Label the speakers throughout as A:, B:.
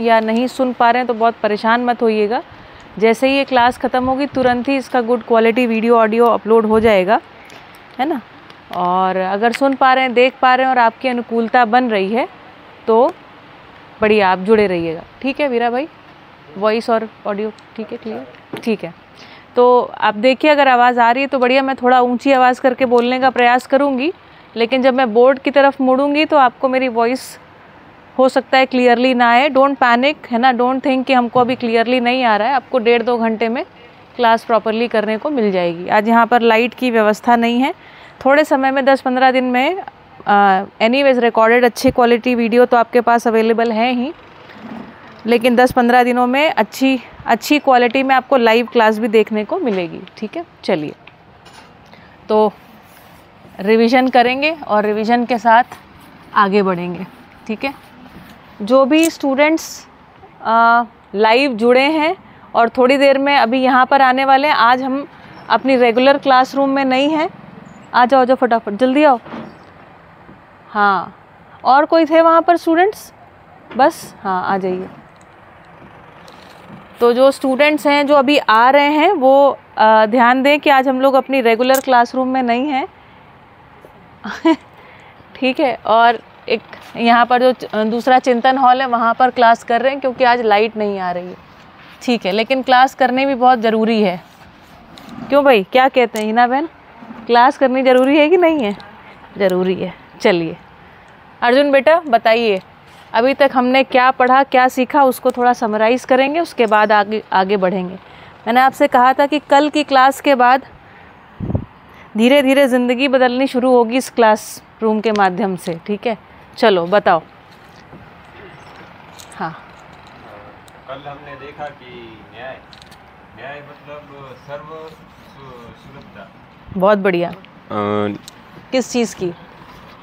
A: या नहीं सुन पा रहे हैं तो बहुत परेशान मत होइएगा। जैसे ही ये क्लास ख़त्म होगी तुरंत ही इसका good quality video audio upload हो जाएगा, है ना। और अगर सुन पा रहे हैं, देख पा रहे हैं और आपकी अनुकूलता बन रही है तो बढ़िया, आप जुड़े रहिएगा। ठीक है वीरा भाई, वॉइस और ऑडियो ठीक है, क्लियर, ठीक है। तो आप देखिए अगर आवाज़ आ रही है तो बढ़िया, मैं थोड़ा ऊंची आवाज़ करके बोलने का प्रयास करूँगी, लेकिन जब मैं बोर्ड की तरफ मुड़ूंगी तो आपको मेरी वॉइस हो सकता है क्लियरली ना आए। डोंट पैनिक, है ना, डोंट थिंक कि हमको अभी क्लियरली नहीं आ रहा है। आपको 1.5-2 घंटे में क्लास प्रॉपरली करने को मिल जाएगी। आज यहाँ पर लाइट की व्यवस्था नहीं है, थोड़े समय में 10-15 दिन में एनीवेज रिकॉर्डेड अच्छी क्वालिटी वीडियो तो आपके पास अवेलेबल है ही, लेकिन 10-15 दिनों में अच्छी क्वालिटी में आपको लाइव क्लास भी देखने को मिलेगी। ठीक है, चलिए तो रिवीजन करेंगे और रिवीजन के साथ आगे बढ़ेंगे। ठीक है, जो भी स्टूडेंट्स लाइव जुड़े हैं और थोड़ी देर में अभी यहाँ पर आने वाले हैं, आज हम अपनी रेगुलर क्लासरूम में नहीं हैं। आ जाओ जो फटाफट, जल्दी आओ। हाँ, और कोई थे वहाँ पर स्टूडेंट्स? बस हाँ, आ जाइए। तो जो स्टूडेंट्स हैं जो अभी आ रहे हैं वो ध्यान दें कि आज हम लोग अपनी रेगुलर क्लासरूम में नहीं हैं। ठीक है, और एक यहाँ पर जो दूसरा चिंतन हॉल है वहाँ पर क्लास कर रहे हैं क्योंकि आज लाइट नहीं आ रही है। ठीक है, लेकिन क्लास करनी भी बहुत ज़रूरी है। क्यों भाई, क्या कहते हैं हिना बहन, क्लास करनी ज़रूरी है कि नहीं है? ज़रूरी है। चलिए अर्जुन बेटा बताइए, अभी तक हमने क्या पढ़ा, क्या सीखा, उसको थोड़ा समराइज़ करेंगे, उसके बाद आगे बढ़ेंगे। मैंने आपसे कहा था कि कल की क्लास के बाद धीरे धीरे ज़िंदगी बदलनी शुरू होगी इस क्लास रूम के माध्यम से। ठीक है, चलो बताओ। हाँ,
B: कल हमने देखा कि न्याय मतलब सर्व सुलभता।
A: बहुत बढ़िया। किस चीज़ की?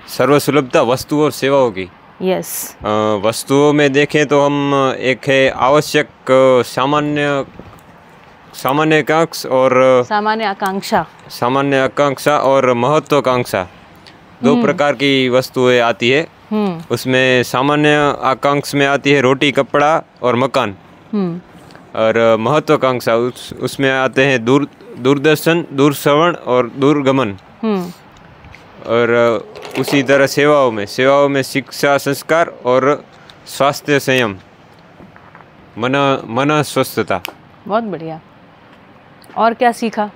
B: सर्व सुलभता वस्तु और सेवाओं की।
A: यस।
B: वस्तुओं में देखें तो हम एक है आवश्यक सामान्य आकांक्षा और महत्वाकांक्षा, दो प्रकार की वस्तुएं आती है। उसमें सामान्य आकांक्षा में आती है रोटी, कपड़ा और मकान। और महत्वाकांक्षा उसमें आते हैं दूरदर्शन, दूरश्रवण और दूरगमन। और उसी तरह सेवाओं में शिक्षा, संस्कार और स्वास्थ्य, संयम, मन स्वस्थता।
A: बहुत बढ़िया। और क्या सीखा?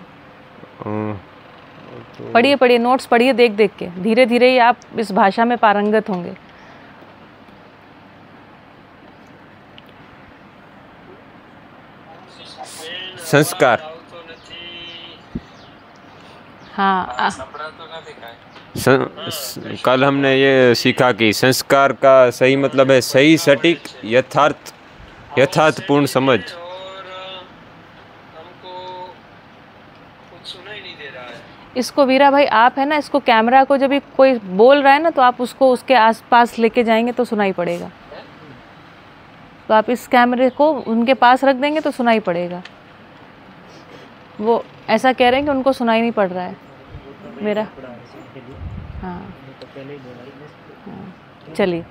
A: पढ़िए नोट्स पढ़िए, देख देख के, धीरे धीरे ही आप इस भाषा में पारंगत होंगे।
B: संस्कार।
A: हाँ,
B: कल हमने ये सीखा कि संस्कार का सही मतलब है सही, सटीक, यथार्थपूर्ण समझ।
A: इसको वीरा भाई आप है ना, इसको कैमरा को जब भी कोई बोल रहा है ना तो आप उसको उसके आसपास लेके जाएंगे तो सुनाई पड़ेगा। तो आप इस कैमरे को उनके पास रख देंगे तो सुनाई पड़ेगा। वो ऐसा कह रहे हैं कि उनको सुनाई नहीं पड़ रहा है मेरा। हाँ, चलिए,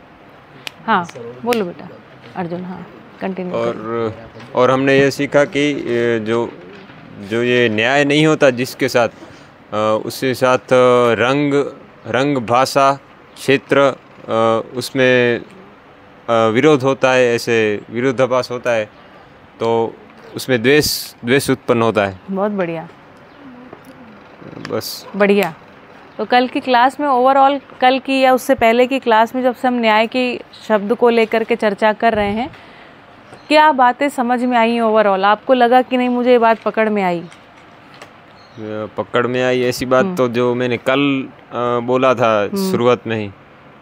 A: हाँ बोलो बेटा अर्जुन। हाँ, कंटिन्यू।
B: और हमने ये सीखा कि जो ये न्याय नहीं होता जिसके साथ, उसके साथ रंग, भाषा, क्षेत्र, उसमें विरोध होता है, ऐसे विरोधाभास होता है, तो उसमें द्वेष उत्पन्न होता है।
A: बहुत बढ़िया,
B: बस
A: बढ़िया। तो कल की क्लास में ओवरऑल, कल की या उससे पहले की क्लास में जब से हम न्याय की शब्द को लेकर के चर्चा कर रहे हैं, क्या बातें समझ में आई ओवरऑल? आपको लगा कि नहीं मुझे ये बात पकड़ में आई?
B: ऐसी बात तो जो मैंने कल बोला था शुरुआत में ही,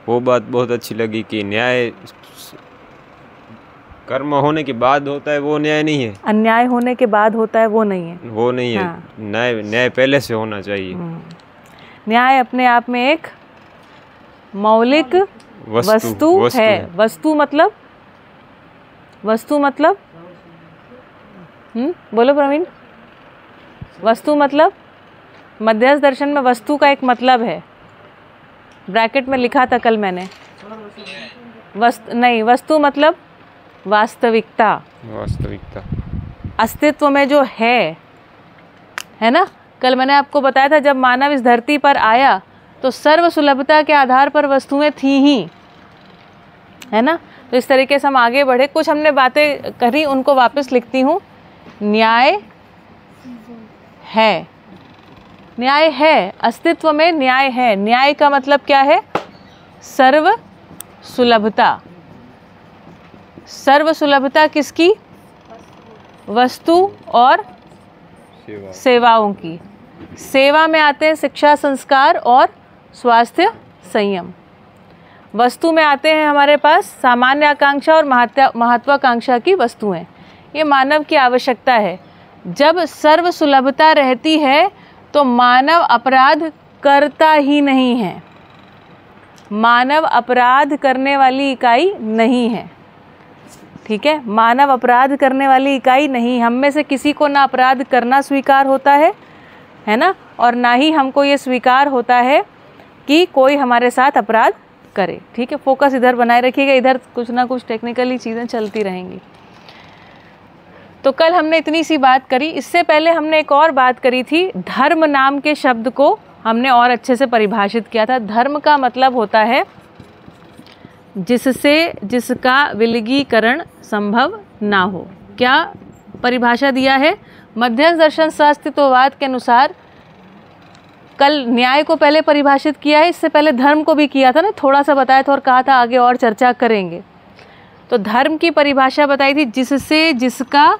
B: वो बात बहुत अच्छी लगी कि न्याय कर्म होने के बाद होता है, वो न्याय नहीं है।
A: अन्याय होने के बाद होता है, वो नहीं है।
B: वो नहीं है।
A: हाँ।
B: न्याय पहले से होना चाहिए।
A: न्याय अपने आप में एक मौलिक वस्तु है। वस्तु मतलब बोलो प्रवीण। वस्तु मतलब मध्यस्थ दर्शन में वस्तु का एक मतलब है, ब्रैकेट में लिखा था कल मैंने। वस्तु मतलब वास्तविकता।
B: वास्तविकता।
A: अस्तित्व में जो है ना, कल मैंने आपको बताया था जब मानव इस धरती पर आया तो सर्व सुलभता के आधार पर वस्तुएं थी ही, है ना। तो इस तरीके से हम आगे बढ़े, कुछ हमने बातें करी उनको वापस लिखती हूँ। न्याय है, न्याय है, अस्तित्व में न्याय है। न्याय का मतलब क्या है? सर्व सुलभता। सर्व सुलभता किसकी? वस्तु और सेवाओं की। सेवा में आते हैं शिक्षा, संस्कार और स्वास्थ्य, संयम। वस्तु में आते हैं हमारे पास सामान्य आकांक्षा और महत्वाकांक्षा की वस्तुएं। ये मानव की आवश्यकता है। जब सर्व सुलभता रहती है तो मानव अपराध करता ही नहीं है। मानव अपराध करने वाली इकाई नहीं है, ठीक है। मानव अपराध करने वाली इकाई नहीं। हम में से किसी को ना अपराध करना स्वीकार होता है ना, और ना ही हमको ये स्वीकार होता है कि कोई हमारे साथ अपराध करे, ठीक है। फोकस इधर बनाए रखिएगा, इधर कुछ ना कुछ टेक्निकली चीज़ें चलती रहेंगी। तो कल हमने इतनी सी बात करी। इससे पहले हमने एक और बात करी थी, धर्म नाम के शब्द को हमने और अच्छे से परिभाषित किया था। धर्म का मतलब होता है जिससे जिसका विलगीकरण संभव ना हो। क्या परिभाषा दिया है? मध्यस्थ दर्शन सहअस्तित्ववाद के अनुसार, कल न्याय को पहले परिभाषित किया है, इससे पहले धर्म को भी किया था ना, थोड़ा सा बताया था और कहा था आगे और चर्चा करेंगे। तो धर्म की परिभाषा बताई थी जिससे जिसका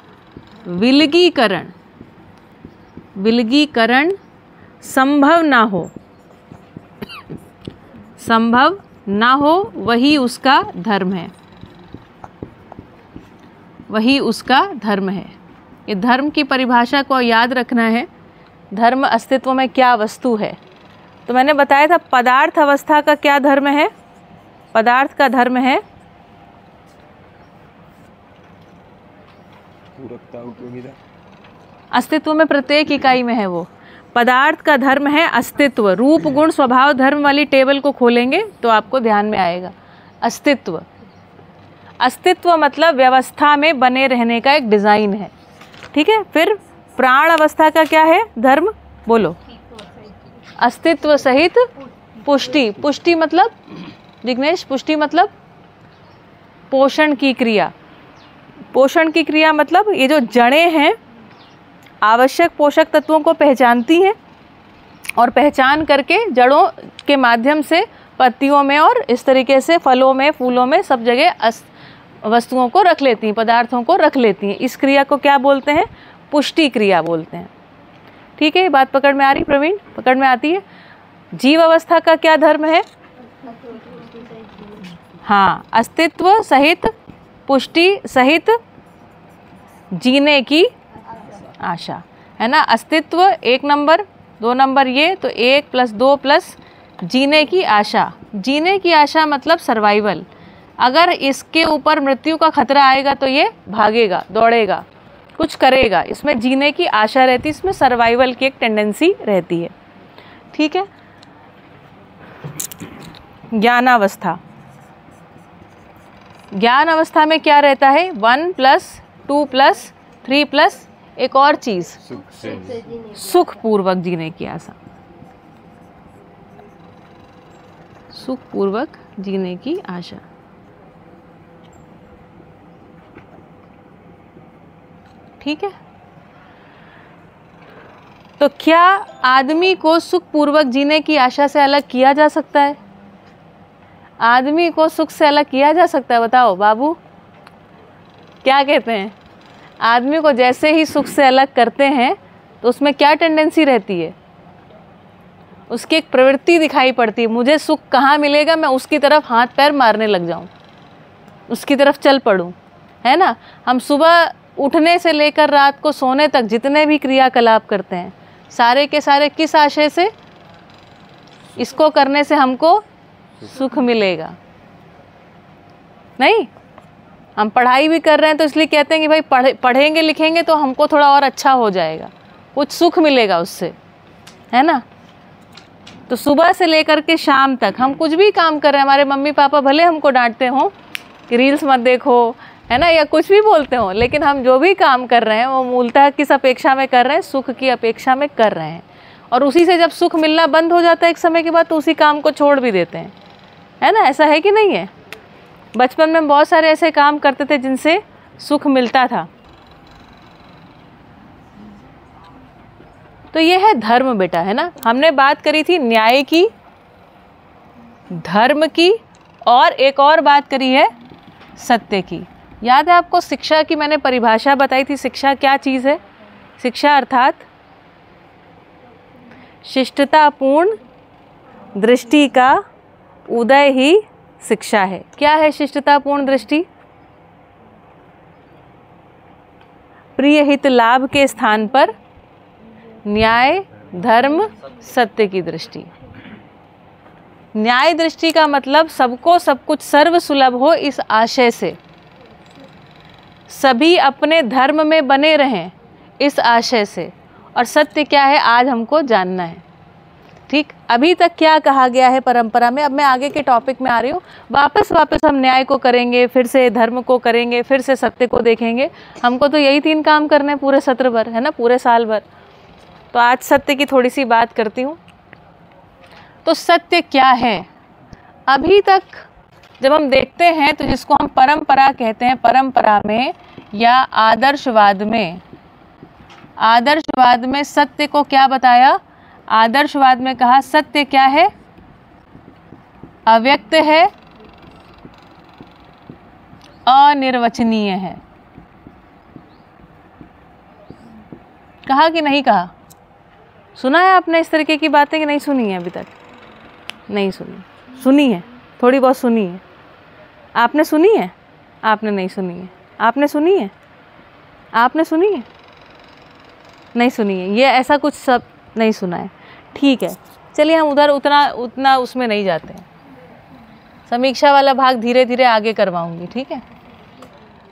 A: विलगीकरण संभव ना हो, संभव ना हो, वही उसका धर्म है, वही उसका धर्म है। ये धर्म की परिभाषा को याद रखना है। धर्म अस्तित्व में क्या वस्तु है? तो मैंने बताया था पदार्थ अवस्था का क्या धर्म है? पदार्थ का धर्म है
B: पूरकता, उपयोगिता।
A: अस्तित्व में प्रत्येक इकाई में है वो। पदार्थ का धर्म है अस्तित्व। रूप, गुण, स्वभाव, धर्म वाली टेबल को खोलेंगे तो आपको ध्यान में आएगा। अस्तित्व, अस्तित्व मतलब व्यवस्था में बने रहने का एक डिज़ाइन है, ठीक है। फिर प्राण अवस्था का क्या है धर्म? बोलो। अस्तित्व सहित पुष्टि। पुष्टि मतलब जिग्नेश, पुष्टि मतलब पोषण की क्रिया। पोषण की क्रिया मतलब ये जो जड़ें हैं आवश्यक पोषक तत्वों को पहचानती हैं और पहचान करके जड़ों के माध्यम से पत्तियों में और इस तरीके से फलों में, फूलों में, सब जगह वस्तुओं को रख लेती हैं, पदार्थों को रख लेती हैं। इस क्रिया को क्या बोलते हैं? पुष्टि क्रिया बोलते हैं, ठीक है। ये बात पकड़ में आ रही प्रवीण? पकड़ में आती है। जीव अवस्था का क्या धर्म है? हाँ, अस्तित्व सहित पुष्टि सहित जीने की आशा, है ना। अस्तित्व 1 नंबर, 2 नंबर ये, तो 1 + 2 + जीने की आशा। जीने की आशा मतलब सर्वाइवल। अगर इसके ऊपर मृत्यु का खतरा आएगा तो ये भागेगा, दौड़ेगा, कुछ करेगा। इसमें जीने की आशा रहती है, इसमें सर्वाइवल की एक टेंडेंसी रहती है, ठीक है। ज्ञानावस्था, ज्ञान अवस्था में क्या रहता है? 1 + 2 + 3 + एक और चीज, सुख पूर्वक जीने की आशा। सुख पूर्वक जीने की आशा, ठीक है। तो क्या आदमी को सुख पूर्वक जीने की आशा से अलग किया जा सकता है? आदमी को सुख से अलग किया जा सकता है? बताओ बाबू, क्या कहते हैं? आदमी को जैसे ही सुख से अलग करते हैं तो उसमें क्या टेंडेंसी रहती है? उसकी एक प्रवृत्ति दिखाई पड़ती है, मुझे सुख कहाँ मिलेगा, मैं उसकी तरफ हाथ पैर मारने लग जाऊं, उसकी तरफ चल पड़ूं, है ना। हम सुबह उठने से लेकर रात को सोने तक जितने भी क्रियाकलाप करते हैं सारे के सारे किस आशय से? इसको करने से हमको सुख मिलेगा। नहीं, हम पढ़ाई भी कर रहे हैं तो इसलिए कहते हैं कि भाई पढ़ेंगे लिखेंगे तो हमको थोड़ा और अच्छा हो जाएगा, कुछ सुख मिलेगा उससे, है ना। तो सुबह से लेकर के शाम तक हम कुछ भी काम कर रहे हैं, हमारे मम्मी पापा भले हमको डांटते हों कि रील्स मत देखो है ना, या कुछ भी बोलते हो, लेकिन हम जो भी काम कर रहे हैं वो मूलतः किस अपेक्षा में कर रहे हैं? सुख की अपेक्षा में कर रहे हैं। और उसी से जब सुख मिलना बंद हो जाता है एक समय के बाद, तो उसी काम को छोड़ भी देते हैं, है ना। ऐसा है कि नहीं है? बचपन में बहुत सारे ऐसे काम करते थे जिनसे सुख मिलता था। तो ये है धर्म बेटा, है ना। हमने बात करी थी न्याय की, धर्म की, और एक और बात करी है सत्य की। याद है आपको शिक्षा की मैंने परिभाषा बताई थी? शिक्षा क्या चीज़ है? शिक्षा अर्थात शिष्टतापूर्ण दृष्टि का उदय ही शिक्षा है। क्या है शिष्टतापूर्ण दृष्टि? प्रिय हित लाभ के स्थान पर न्याय, धर्म, सत्य की दृष्टि। न्याय दृष्टि का मतलब सबको सब कुछ सर्व सुलभ हो, इस आशय से, सभी अपने धर्म में बने रहें, इस आशय से। और सत्य क्या है आज हमको जानना है। ठीक, अभी तक क्या कहा गया है परंपरा में? अब मैं आगे के टॉपिक में आ रही हूँ। वापस हम न्याय को करेंगे, फिर से धर्म को करेंगे, फिर से सत्य को देखेंगे। हमको तो यही 3 काम करने हैं पूरे सत्र भर, है ना, पूरे साल भर। तो आज सत्य की थोड़ी सी बात करती हूँ। तो सत्य क्या है? अभी तक जब हम देखते हैं तो जिसको हम परंपरा कहते हैं, परंपरा में या आदर्शवाद में सत्य को क्या बताया? आदर्शवाद में कहा सत्य क्या है? अव्यक्त है, अनिर्वचनीय है। कहा कि नहीं कहा? सुना है आपने इस तरीके की बातें कि नहीं सुनी है? अभी तक नहीं सुनी? सुनी है, थोड़ी बहुत सुनी है। आपने सुनी है? आपने नहीं सुनी है? आपने सुनी है? आपने सुनी है? नहीं सुनी है। ये ऐसा कुछ सब नहीं सुना है। ठीक है, चलिए हम उधर उतना उसमें नहीं जाते हैं। समीक्षा वाला भाग धीरे धीरे आगे करवाऊंगी, ठीक है।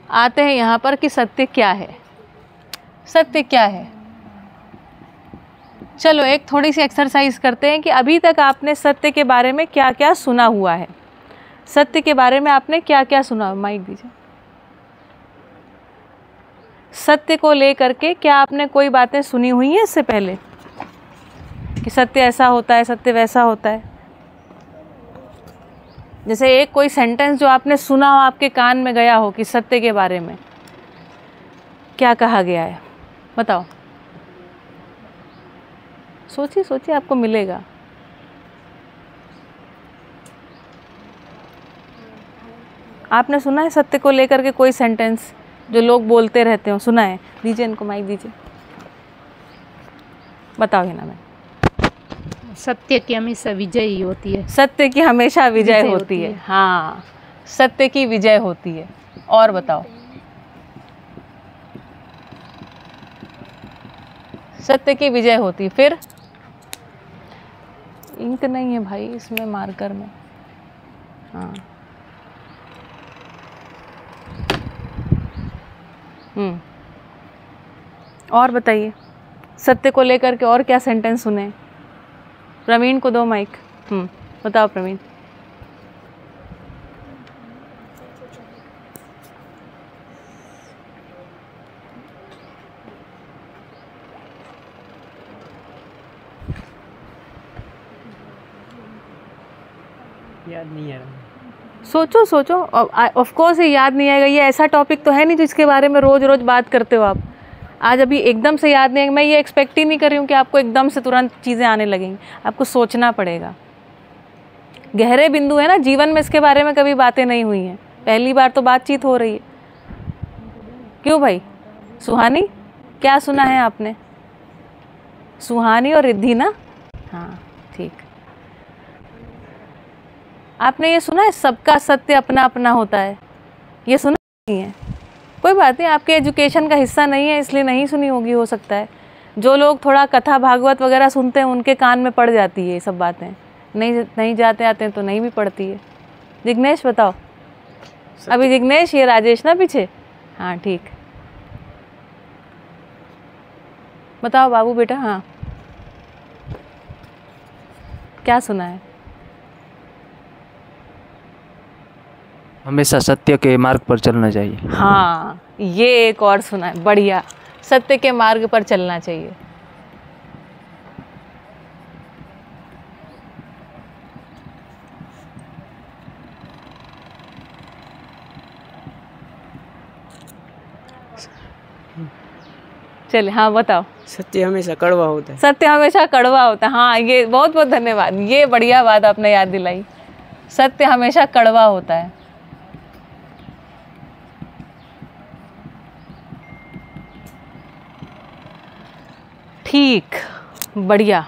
A: आते हैं यहाँ पर कि सत्य क्या है। सत्य क्या है? चलो एक थोड़ी सी एक्सरसाइज करते हैं कि अभी तक आपने सत्य के बारे में क्या क्या सुना हुआ है। सत्य के बारे में आपने क्या क्या सुना? माइक दीजिए। सत्य को लेकर के क्या आपने कोई बातें सुनी हुई हैं इससे पहले कि सत्य ऐसा होता है, सत्य वैसा होता है? जैसे एक कोई सेंटेंस जो आपने सुना हो, आपके कान में गया हो कि सत्य के बारे में क्या कहा गया है, बताओ। सोचिए सोचिए, आपको मिलेगा। आपने सुना है सत्य को लेकर के कोई सेंटेंस जो लोग बोलते रहते हो? सुना है? दीजिए इनको माइक दीजिए, बताओ ये ना। मैं
C: सत्य की हमेशा विजय ही होती है।
A: सत्य की हमेशा विजय होती है। हाँ, सत्य की विजय होती है। और बताओ। सत्य की विजय होती। फिर इंक नहीं है भाई इसमें, मार्कर में। हाँ, और बताइए सत्य को लेकर के और क्या सेंटेंस सुने? प्रवीण को दो माइक। बताओ प्रवीण।
D: याद नहीं आ रहा।
A: सोचो सोचो। ऑफ कोर्स ये याद नहीं आएगा। ये ऐसा टॉपिक तो है नहीं जिसके बारे में रोज रोज बात करते हो आप। आज अभी एकदम से याद नहीं आएगा। मैं ये एक्सपेक्ट ही नहीं कर रही हूँ कि आपको एकदम से तुरंत चीज़ें आने लगेंगी। आपको सोचना पड़ेगा। गहरे बिंदु है ना, जीवन में इसके बारे में कभी बातें नहीं हुई हैं, पहली बार तो बातचीत हो रही है। क्यों भाई? सुहानी, क्या सुना है आपने? सुहानी और रिद्धि ना? हाँ ठीक। आपने ये सुना है सबका सत्य अपना अपना होता है? ये सुना नहीं है? कोई बात नहीं, आपके एजुकेशन का हिस्सा नहीं है इसलिए नहीं सुनी होगी, हो सकता है। जो लोग थोड़ा कथा भागवत वगैरह सुनते हैं उनके कान में पड़ जाती है ये सब बातें। नहीं जाते आते हैं तो नहीं भी पड़ती है। जिग्नेश बताओ। अभी जिग्नेश, ये राजेश ना पीछे। हाँ ठीक, बताओ बाबू बेटा। हाँ, क्या सुना है?
E: हमेशा सत्य के मार्ग पर चलना चाहिए।
A: हाँ, ये एक और सुना है, बढ़िया। सत्य के मार्ग पर चलना चाहिए। चलिए, हाँ बताओ।
D: सत्य हमेशा कड़वा होता है।
A: सत्य हमेशा कड़वा होता है। हाँ, ये बहुत बहुत धन्यवाद, ये बढ़िया बात आपने याद दिलाई। सत्य हमेशा कड़वा होता है। ठीक, बढ़िया।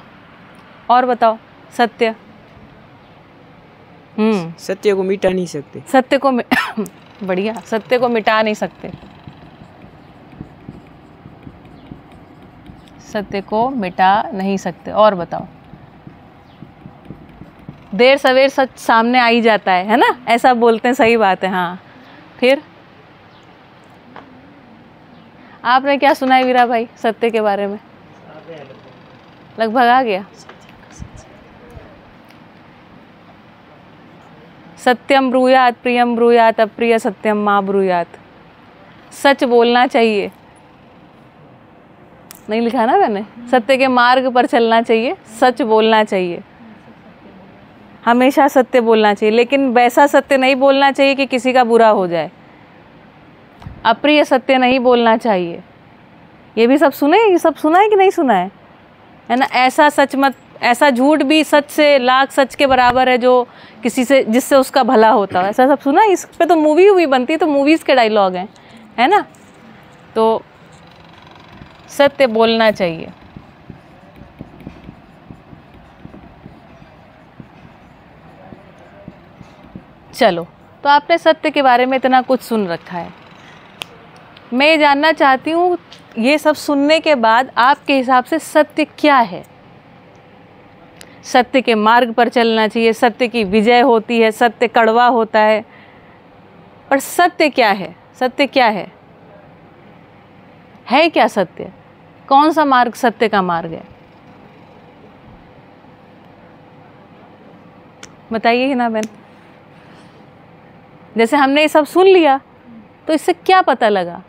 A: और बताओ। सत्य
D: सत्य को मिटा नहीं सकते।
A: सत्य को बढ़िया, सत्य को मिटा नहीं सकते। सत्य को मिटा नहीं सकते। और बताओ। देर सवेर सच सामने आ ही जाता है ना, ऐसा बोलते हैं, सही बात है। हाँ, फिर आपने क्या सुना है वीरा भाई सत्य के बारे में? लगभग आ गया। सत्यम ब्रूयात प्रियम ब्रूयात अप्रिय सत्यम माँ ब्रूयात। सच बोलना चाहिए, नहीं लिखा ना मैंने? सत्य के मार्ग पर चलना चाहिए, सच बोलना चाहिए, हमेशा सत्य बोलना चाहिए, लेकिन वैसा सत्य नहीं बोलना चाहिए कि किसी का बुरा हो जाए। अप्रिय सत्य नहीं बोलना चाहिए। ये भी सब सुने, ये सब सुना है कि नहीं सुना है ना? ऐसा सच मत, ऐसा झूठ भी सच से लाख सच के बराबर है जो किसी से, जिससे उसका भला होता है। ऐसा सब सुना है? इस पे तो मूवी बनती है, तो मूवीज़ के डायलॉग हैं, है ना? तो सत्य बोलना चाहिए। चलो, तो आपने सत्य के बारे में इतना कुछ सुन रखा है। मैं ये जानना चाहती हूँ, ये सब सुनने के बाद आपके हिसाब से सत्य क्या है? सत्य के मार्ग पर चलना चाहिए, सत्य की विजय होती है, सत्य कड़वा होता है, पर सत्य क्या है? सत्य क्या है क्या सत्य? कौन सा मार्ग सत्य का मार्ग है? बताइए ही ना बहन। जैसे हमने ये सब सुन लिया, तो इससे क्या पता लगा?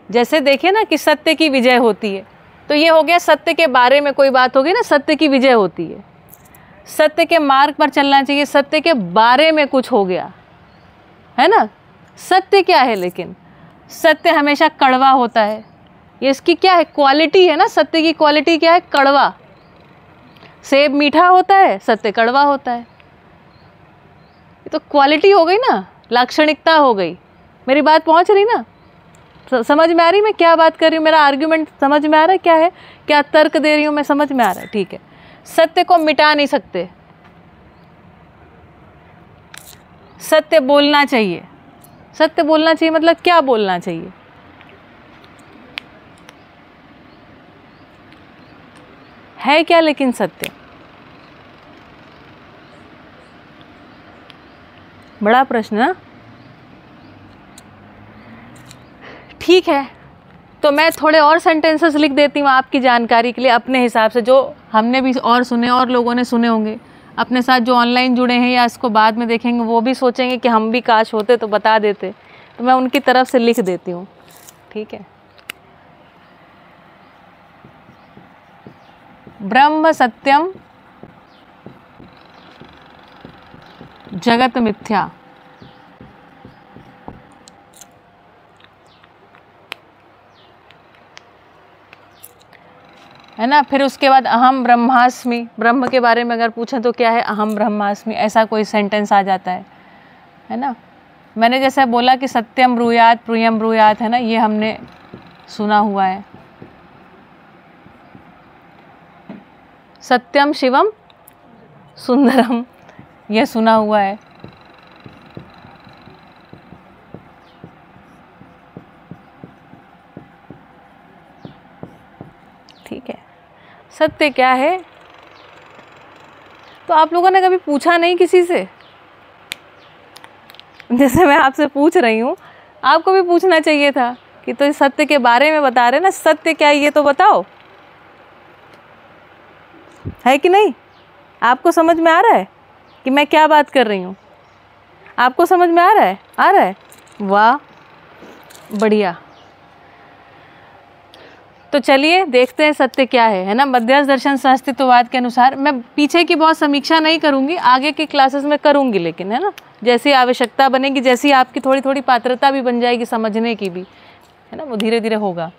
A: जैसे देखिए ना कि सत्य की विजय होती है, तो ये हो गया सत्य के बारे में कोई बात होगी ना, सत्य की विजय होती है। सत्य के मार्ग पर चलना चाहिए, सत्य के बारे में कुछ हो गया, है ना? सत्य क्या है? लेकिन सत्य हमेशा कड़वा होता है। ये इसकी क्या है? क्वालिटी है ना। सत्य की क्वालिटी क्या है? कड़वा। सेब मीठा होता है, सत्य कड़वा होता है। ये तो क्वालिटी हो गई ना, लाक्षणिकता हो गई। मेरी बात पहुंच रही ना? समझ में आ रही मैं क्या बात कर रही हूँ? मेरा आर्ग्यूमेंट समझ में आ रहा है? क्या है, क्या तर्क दे रही हूँ मैं? समझ में आ रहा है? ठीक है। सत्य को मिटा नहीं सकते, सत्य बोलना चाहिए। सत्य बोलना चाहिए मतलब क्या बोलना चाहिए? है क्या लेकिन सत्य? बड़ा प्रश्न ना। ठीक है, तो मैं थोड़े और सेंटेंसेस लिख देती हूँ आपकी जानकारी के लिए, अपने हिसाब से, जो हमने भी और सुने और लोगों ने सुने होंगे अपने साथ, जो ऑनलाइन जुड़े हैं या इसको बाद में देखेंगे, वो भी सोचेंगे कि हम भी काश होते तो बता देते। तो मैं उनकी तरफ से लिख देती हूँ, ठीक है। ब्रह्म सत्यम जगत मिथ्या। है ना? फिर उसके बाद अहम ब्रह्मास्मि। ब्रह्म के बारे में अगर पूछें तो क्या है? अहम ब्रह्मास्मि, ऐसा कोई सेंटेंस आ जाता है ना? मैंने जैसे बोला कि सत्यम ब्रूयात प्रियम ब्रूयात, है ना, ये हमने सुना हुआ है। सत्यम शिवम सुंदरम, ये सुना हुआ है। ठीक है। सत्य क्या है? तो आप लोगों ने कभी पूछा नहीं किसी से? जैसे मैं आपसे पूछ रही हूँ, आपको भी पूछना चाहिए था कि तो सत्य के बारे में बता रहे ना, सत्य क्या है ये तो बताओ। है कि नहीं? आपको समझ में आ रहा है कि मैं क्या बात कर रही हूँ? आपको समझ में आ रहा है? आ रहा है? वाह, बढ़िया। तो चलिए देखते हैं सत्य क्या है ना। मध्यस्थ दर्शन सह अस्तित्ववाद के अनुसार, मैं पीछे की बहुत समीक्षा नहीं करूंगी, आगे की क्लासेस में करूंगी, लेकिन है ना जैसी आवश्यकता बनेगी, जैसी आपकी थोड़ी थोड़ी पात्रता भी बन जाएगी समझने की भी, है ना, वो धीरे धीरे होगा।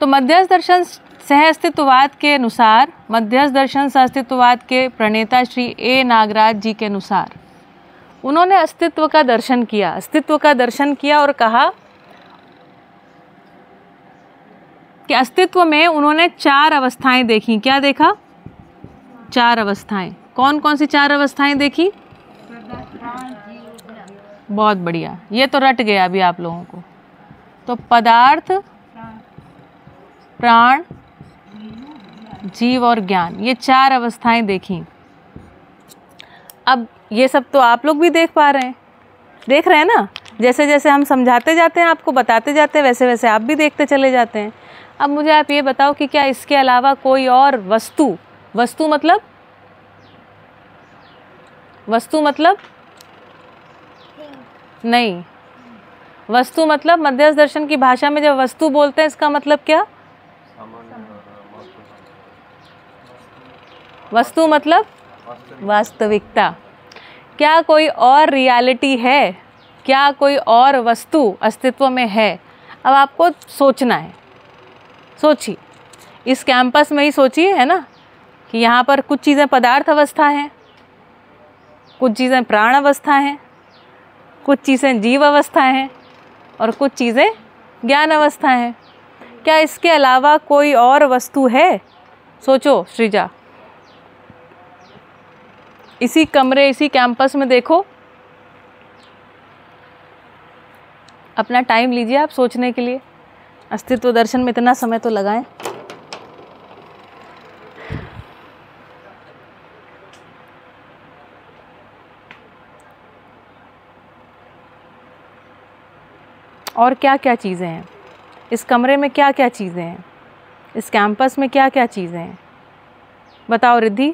A: तो मध्यस्थ दर्शन सह अस्तित्ववाद के अनुसार, मध्यस्थ दर्शन सह अस्तित्ववाद के प्रणेता श्री ए नागराज जी के अनुसार, उन्होंने अस्तित्व का दर्शन किया, अस्तित्व का दर्शन किया और कहा कि अस्तित्व में उन्होंने 4 अवस्थाएं देखी। क्या देखा? 4 अवस्थाएं। कौन कौन सी 4 अवस्थाएं देखी? बहुत बढ़िया, ये तो रट गया अभी आप लोगों को। तो पदार्थ, प्राण, जीव और ज्ञान, ये 4 अवस्थाएं देखी। अब ये सब तो आप लोग भी देख पा रहे हैं, देख रहे हैं ना, जैसे जैसे हम समझाते जाते हैं, आपको बताते जाते हैं, वैसे वैसे आप भी देखते चले जाते हैं। अब मुझे आप ये बताओ कि क्या इसके अलावा कोई और वस्तु, वस्तु मतलब, वस्तु मतलब नहीं, वस्तु मतलब मध्यस्थ दर्शन की भाषा में जब वस्तु बोलते हैं इसका मतलब क्या? वस्तु मतलब वास्तविकता। क्या कोई और रियलिटी है? क्या कोई और वस्तु अस्तित्व में है? अब आपको सोचना है, सोचिए, इस कैंपस में ही सोचिए, है ना, कि यहाँ पर कुछ चीज़ें पदार्थ अवस्था हैं, कुछ चीज़ें प्राण अवस्था हैं, कुछ चीज़ें जीव अवस्था हैं और कुछ चीज़ें ज्ञान अवस्था हैं। क्या इसके अलावा कोई और वस्तु है? सोचो श्रीजा, इसी कमरे, इसी कैंपस में देखो, अपना टाइम लीजिए आप सोचने के लिए। अस्तित्व दर्शन में इतना समय तो लगाएं। और क्या क्या चीज़ें हैं इस कमरे में? क्या क्या चीज़ें हैं इस कैंपस में? क्या क्या चीज़ें हैं बताओ रिद्धि।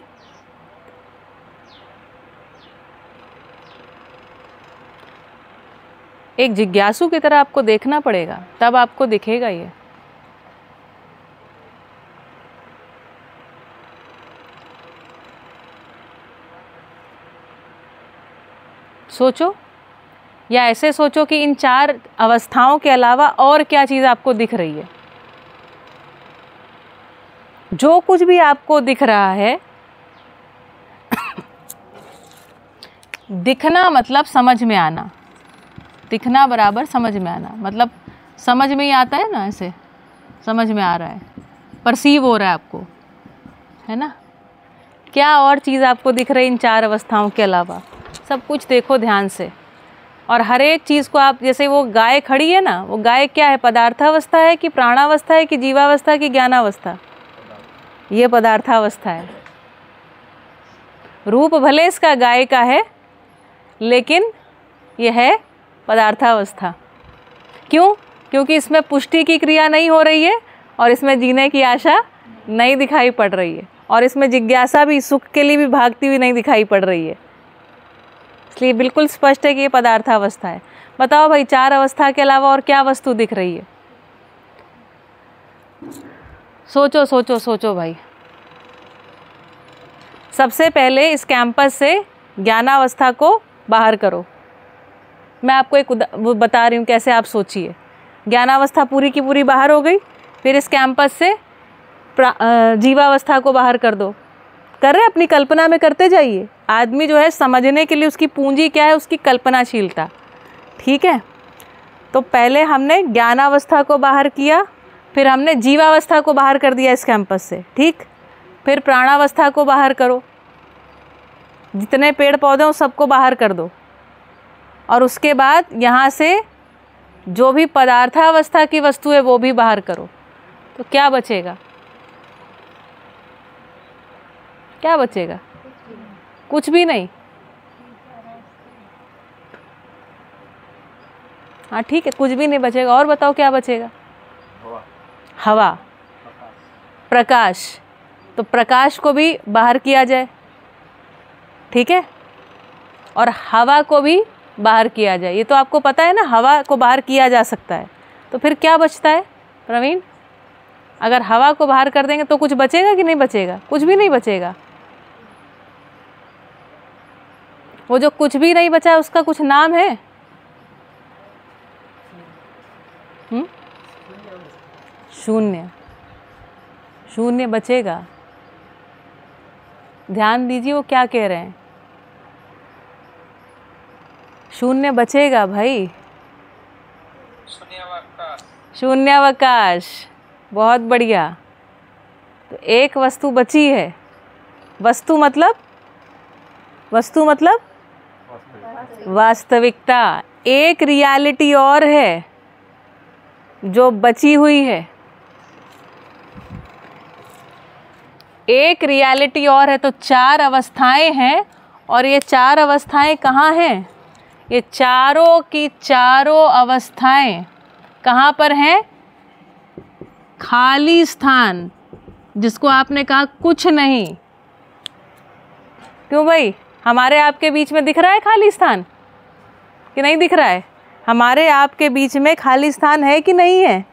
A: एक जिज्ञासु की तरह आपको देखना पड़ेगा, तब आपको दिखेगा ये। सोचो, या ऐसे सोचो कि इन 4 अवस्थाओं के अलावा और क्या चीज़ आपको दिख रही है। जो कुछ भी आपको दिख रहा है, दिखना मतलब समझ में आना, दिखना बराबर समझ में आना, मतलब समझ में ही आता है ना, ऐसे समझ में आ रहा है, परसीव हो रहा है आपको, है ना। क्या और चीज़ आपको दिख रही है इन 4 अवस्थाओं के अलावा? सब कुछ देखो ध्यान से, और हर एक चीज़ को आप, जैसे वो गाय खड़ी है ना, वो गाय क्या है? पदार्थावस्था है कि प्राणावस्था है कि जीवावस्था की ज्ञानावस्था? ये पदार्थावस्था है। रूप भले इसका गाय का है, लेकिन यह है पदार्थावस्था। क्यों? क्योंकि इसमें पुष्टि की क्रिया नहीं हो रही है और इसमें जीने की आशा नहीं दिखाई पड़ रही है, और इसमें जिज्ञासा भी सुख के लिए भी भागती हुई नहीं दिखाई पड़ रही है। इसलिए बिल्कुल स्पष्ट है कि ये पदार्थावस्था है। बताओ भाई, 4 अवस्था के अलावा और क्या वस्तु दिख रही है? सोचो सोचो सोचो भाई। सबसे पहले इस कैंपस से ज्ञानावस्था को बाहर करो। मैं आपको एक वो बता रही हूँ कैसे आप सोचिए। ज्ञानावस्था पूरी की पूरी बाहर हो गई, फिर इस कैंपस से जीवावस्था को बाहर कर दो। कर रहे, अपनी कल्पना में करते जाइए। आदमी जो है, समझने के लिए उसकी पूंजी क्या है? उसकी कल्पनाशीलता। ठीक है, तो पहले हमने ज्ञानावस्था को बाहर किया, फिर हमने जीवावस्था को बाहर कर दिया इस कैंपस से। ठीक, फिर प्राणावस्था को बाहर करो, जितने पेड़ पौधे हैं सबको बाहर कर दो, और उसके बाद यहाँ से जो भी पदार्थावस्था की वस्तु है वो भी बाहर करो। तो क्या बचेगा? क्या बचेगा? कुछ भी नहीं। हाँ ठीक है, कुछ भी नहीं बचेगा। और बताओ क्या बचेगा? हवा, प्रकाश। तो प्रकाश को भी बाहर किया जाए। ठीक है, और हवा को भी बाहर किया जाए, ये तो आपको पता है ना, हवा को बाहर किया जा सकता है। तो फिर क्या बचता है प्रवीण? अगर हवा को बाहर कर देंगे तो कुछ बचेगा कि नहीं बचेगा? कुछ भी नहीं बचेगा। वो जो कुछ भी नहीं बचा है उसका कुछ नाम है? शून्य। शून्य बचेगा। ध्यान दीजिए वो क्या कह रहे हैं, शून्य बचेगा भाई, शून्यावकाश। बहुत बढ़िया। तो एक वस्तु बची है, वस्तु मतलब वास्तविकता। एक रियलिटी और है जो बची हुई है, एक रियलिटी और है। तो 4 अवस्थाएं हैं, और ये 4 अवस्थाएं कहाँ हैं? ये चारों की चारों अवस्थाएं कहाँ पर हैं? खाली स्थान, जिसको आपने कहा कुछ नहीं। क्यों भाई, हमारे आपके बीच में दिख रहा है खाली स्थान कि नहीं दिख रहा है? हमारे आपके बीच में खाली स्थान है कि नहीं है?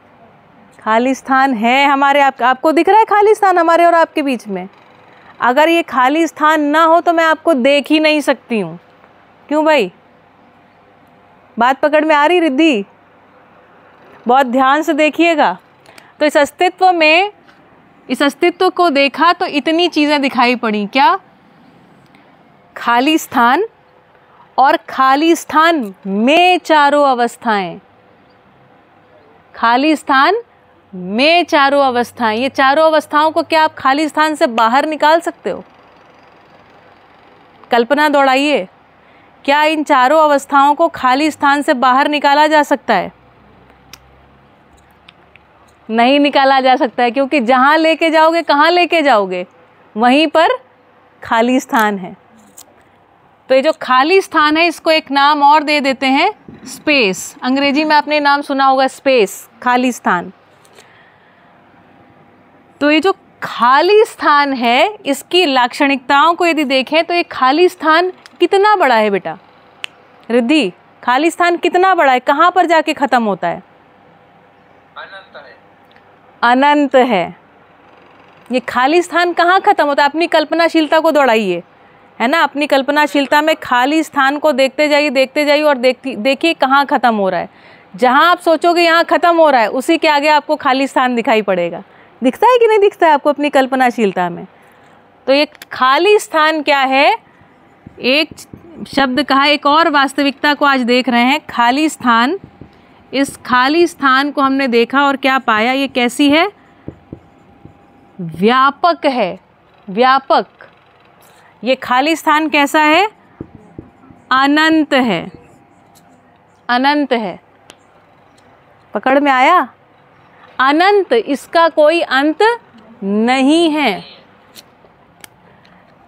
A: खाली स्थान है हमारे आपको दिख रहा है खाली स्थान हमारे और आपके बीच में? अगर ये खाली स्थान ना हो तो मैं आपको देख ही नहीं सकती हूँ। क्यों भाई, बात पकड़ में आ रही रिद्धि? बहुत ध्यान से देखिएगा। तो इस अस्तित्व को देखा तो इतनी चीज़ें दिखाई पड़ी। क्या? खाली स्थान, और खाली स्थान में चारों अवस्थाएं, खाली स्थान में चारों अवस्थाएं। ये चारों अवस्थाओं को क्या आप खाली स्थान से बाहर निकाल सकते हो? कल्पना दौड़ाइए, क्या इन चारों अवस्थाओं को खाली स्थान से बाहर निकाला जा सकता है? नहीं निकाला जा सकता है, क्योंकि जहाँ लेके जाओगे, कहाँ लेके जाओगे, वहीं पर खाली स्थान है। तो ये जो खाली स्थान है इसको एक नाम और दे देते हैं, स्पेस। अंग्रेजी में आपने नाम सुना होगा स्पेस, खाली स्थान। तो ये जो खाली स्थान है इसकी लाक्षणिकताओं को यदि देखें तो ये खाली स्थान कितना बड़ा है बेटा? रिद्धि, खाली स्थान कितना बड़ा है? कहाँ पर जाके खत्म होता है? अनंत है। ये खाली स्थान कहाँ खत्म होता है? अपनी कल्पनाशीलता को दौड़ाइए, है ना। अपनी कल्पनाशीलता में खाली स्थान को देखते जाइए और देखिए कहाँ खत्म हो रहा है। जहाँ आप सोचोगे यहाँ खत्म हो रहा है, उसी के आगे आपको खाली स्थान दिखाई पड़ेगा। दिखता है कि नहीं दिखता है आपको अपनी कल्पनाशीलता में? तो ये खाली स्थान क्या है? एक शब्द कहा, एक और वास्तविकता को आज देख रहे हैं, खाली स्थान। इस खाली स्थान को हमने देखा और क्या पाया? ये कैसी है? व्यापक है, व्यापक। ये खाली स्थान कैसा है? अनंत है, अनंत है। पकड़ में आया? अनंत, इसका कोई अंत नहीं है।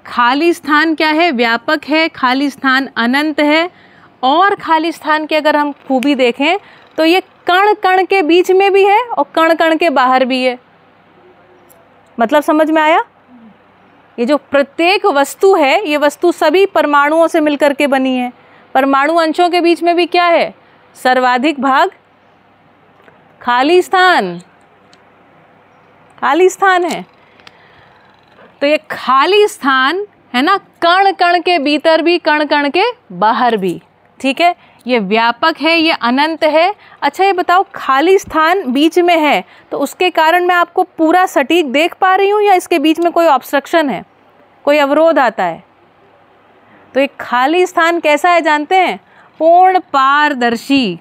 A: खाली स्थान क्या है? व्यापक है। खाली स्थान अनंत है। और खाली स्थान की अगर हम खूबी देखें तो ये कण कण के बीच में भी है और कण कण के बाहर भी है। मतलब समझ में आया? ये जो प्रत्येक वस्तु है, ये वस्तु सभी परमाणुओं से मिलकर के बनी है। परमाणु अंशों के बीच में भी क्या है? सर्वाधिक भाग खाली स्थान, खाली स्थान है। तो ये खाली स्थान है ना, कण कण के भीतर भी, कण कण के बाहर भी। ठीक है, ये व्यापक है, ये अनंत है। अच्छा ये बताओ, खाली स्थान बीच में है तो उसके कारण मैं आपको पूरा सटीक देख पा रही हूँ या इसके बीच में कोई ऑब्स्ट्रक्शन है, कोई अवरोध आता है? तो ये खाली स्थान कैसा है जानते हैं? पूर्ण पारदर्शी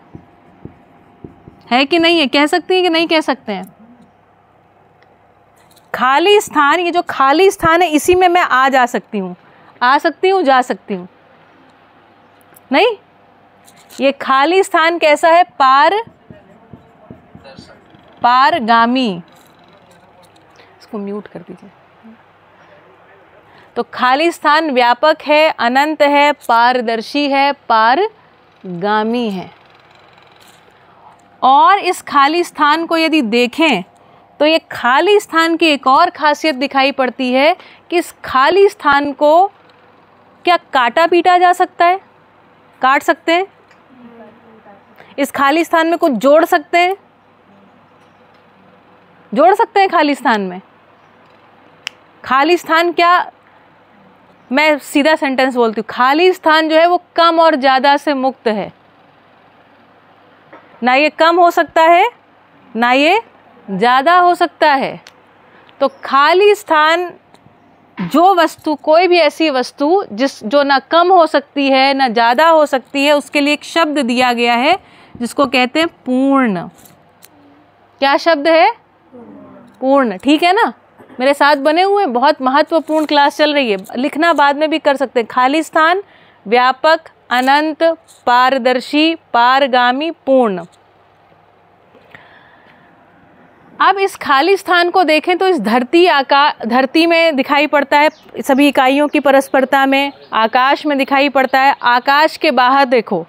A: है कि नहीं है? कह सकती है कि नहीं कह सकते हैं? खाली स्थान, ये जो खाली स्थान है इसी में मैं आ जा सकती हूँ, आ सकती हूँ, जा सकती हूँ। नहीं, ये खाली स्थान कैसा है? पारगामी। इसको म्यूट कर दीजिए। तो खाली स्थान व्यापक है, अनंत है, पारदर्शी है, पारगामी है। और इस खाली स्थान को यदि देखें तो ये खाली स्थान की एक और खासियत दिखाई पड़ती है कि इस खाली स्थान को क्या काटा पीटा जा सकता है? काट सकते हैं? इस खाली स्थान में कुछ जोड़ सकते हैं? जोड़ सकते हैं खाली स्थान में? खाली स्थान क्या, मैं सीधा सेंटेंस बोलती हूँ, खाली स्थान जो है वो कम और ज़्यादा से मुक्त है। ना ये कम हो सकता है ना ये ज़्यादा हो सकता है। तो खाली स्थान, जो वस्तु, कोई भी ऐसी वस्तु जो ना कम हो सकती है ना ज़्यादा हो सकती है, उसके लिए एक शब्द दिया गया है जिसको कहते हैं पूर्ण। क्या शब्द है? पूर्ण। ठीक है ना, मेरे साथ बने हुए हैं। बहुत महत्वपूर्ण क्लास चल रही है, लिखना बाद में भी कर सकते हैं। खाली स्थान, व्यापक, अनंत, पारदर्शी, पारगामी, पूर्ण। अब इस खाली स्थान को देखें तो इस धरती में दिखाई पड़ता है, सभी इकाइयों की परस्परता में। आकाश में दिखाई पड़ता है। आकाश के बाहर देखो,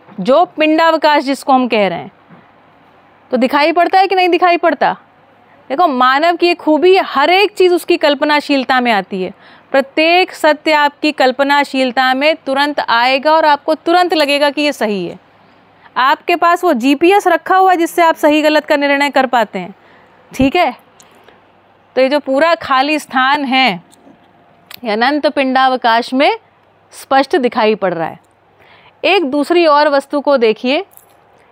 A: जो पिंडावकाश जिसको हम कह रहे हैं, तो दिखाई पड़ता है कि नहीं दिखाई पड़ता? देखो, मानव की एक खूबी है, हर एक चीज़ उसकी कल्पनाशीलता में आती है। प्रत्येक सत्य आपकी कल्पनाशीलता में तुरंत आएगा और आपको तुरंत लगेगा कि ये सही है। आपके पास वो GPS रखा हुआ है जिससे आप सही गलत का निर्णय कर पाते हैं। ठीक है, तो ये जो पूरा खाली स्थान है ये अनंत पिंडावकाश में स्पष्ट दिखाई पड़ रहा है। एक दूसरी और वस्तु को देखिए,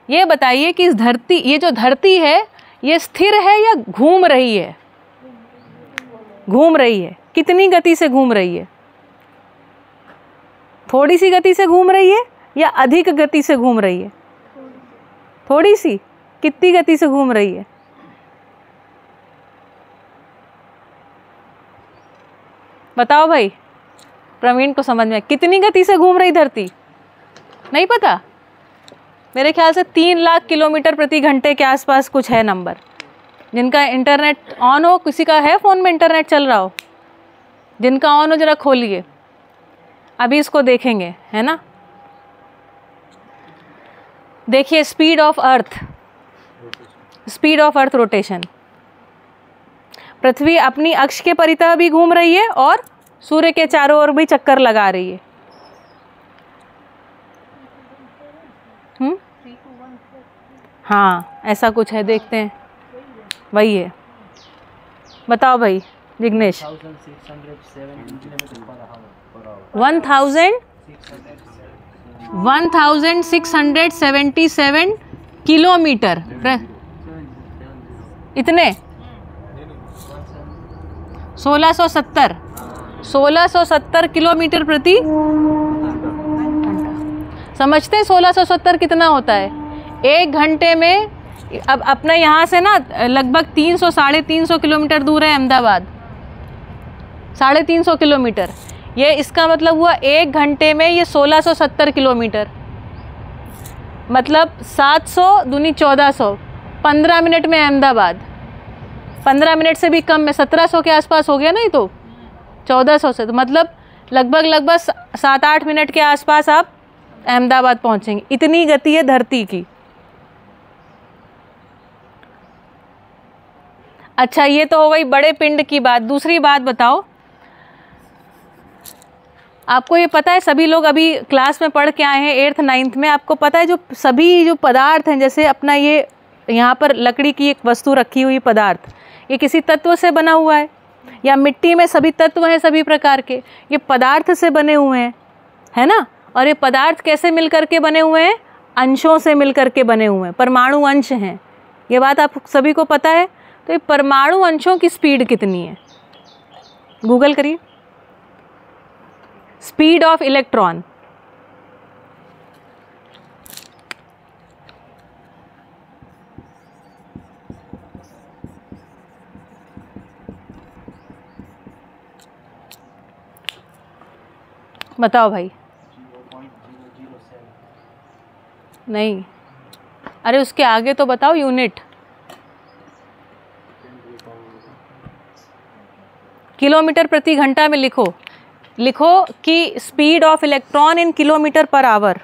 A: ये बताइए कि ये जो धरती है ये स्थिर है या घूम रही है? घूम रही है। कितनी गति से घूम रही है? थोड़ी सी गति से घूम रही है या अधिक गति से घूम रही है? थोड़ी सी। कितनी गति से घूम रही है? बताओ भाई, प्रवीण को समझ में, कितनी गति से घूम रही धरती? नहीं पता? मेरे ख्याल से 3 लाख किलोमीटर प्रति घंटे के आसपास कुछ है नंबर। जिनका इंटरनेट ऑन हो, किसी का है फ़ोन में इंटरनेट चल रहा हो, जिनका ऑन हो जरा खोलिए, अभी इसको देखेंगे, है ना। देखिए, स्पीड ऑफ अर्थ रोटेशन। पृथ्वी अपनी अक्ष के परितः भी घूम रही है और सूर्य के चारों ओर भी चक्कर लगा रही है। हाँ, ऐसा कुछ है, देखते हैं, वही है। बताओ भाई जिग्नेश। 1677 किलोमीटर, इतने 1670 किलोमीटर प्रति। समझते हैं 1670 कितना होता है? 1 घंटे में, अब अपना यहाँ से ना लगभग 300-350 किलोमीटर दूर है अहमदाबाद, 350 किलोमीटर। ये इसका मतलब हुआ 1 घंटे में ये 1670 किलोमीटर, मतलब 700 दूनी 1400, 15 मिनट में अहमदाबाद। 15 मिनट से भी कम में 1700 के आसपास हो गया ना, ये तो 1400 से, तो मतलब लगभग 7-8 मिनट के आसपास आप अहमदाबाद पहुंचेंगे। इतनी गति है धरती की। अच्छा, ये तो हो गई बड़े पिंड की बात। दूसरी बात बताओ, आपको ये पता है, सभी लोग अभी क्लास में पढ़ के आए हैं 8th 9th में, आपको पता है जो सभी जो पदार्थ हैं, जैसे अपना ये यहाँ पर लकड़ी की एक वस्तु रखी हुई पदार्थ, ये किसी तत्व से बना हुआ है, या मिट्टी में सभी तत्व हैं सभी प्रकार के, ये पदार्थ से बने हुए हैं, है ना। और ये पदार्थ कैसे मिल करके बने हुए हैं? अंशों से मिल करके बने हुए हैं, परमाणु अंश हैं। ये बात आप सभी को पता है। तो ये परमाणु अंशों की स्पीड कितनी है? गूगल करिए, स्पीड ऑफ इलेक्ट्रॉन। बताओ भाई। नहीं, अरे उसके आगे तो बताओ यूनिट। किलोमीटर प्रति घंटा में लिखो कि speed of electron in kilometre per hour.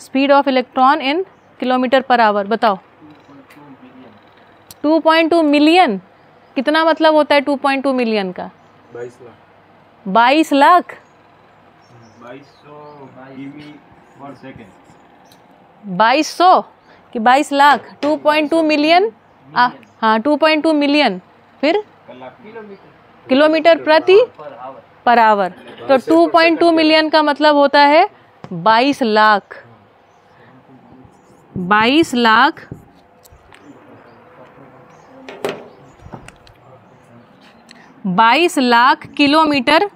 A: Speed of electron in kilometre per hour, बताओ। 2.2 मिलियन कितना मतलब होता है 2.2 मिलियन का? 22 लाख 2200 कि 22 लाख 2.2 मिलियन। हाँ 2.2 मिलियन फिर किलोमीटर प्रति पर आवर। तो 2.2 मिलियन का मतलब होता है 22 लाख 22 लाख 22 लाख किलोमीटर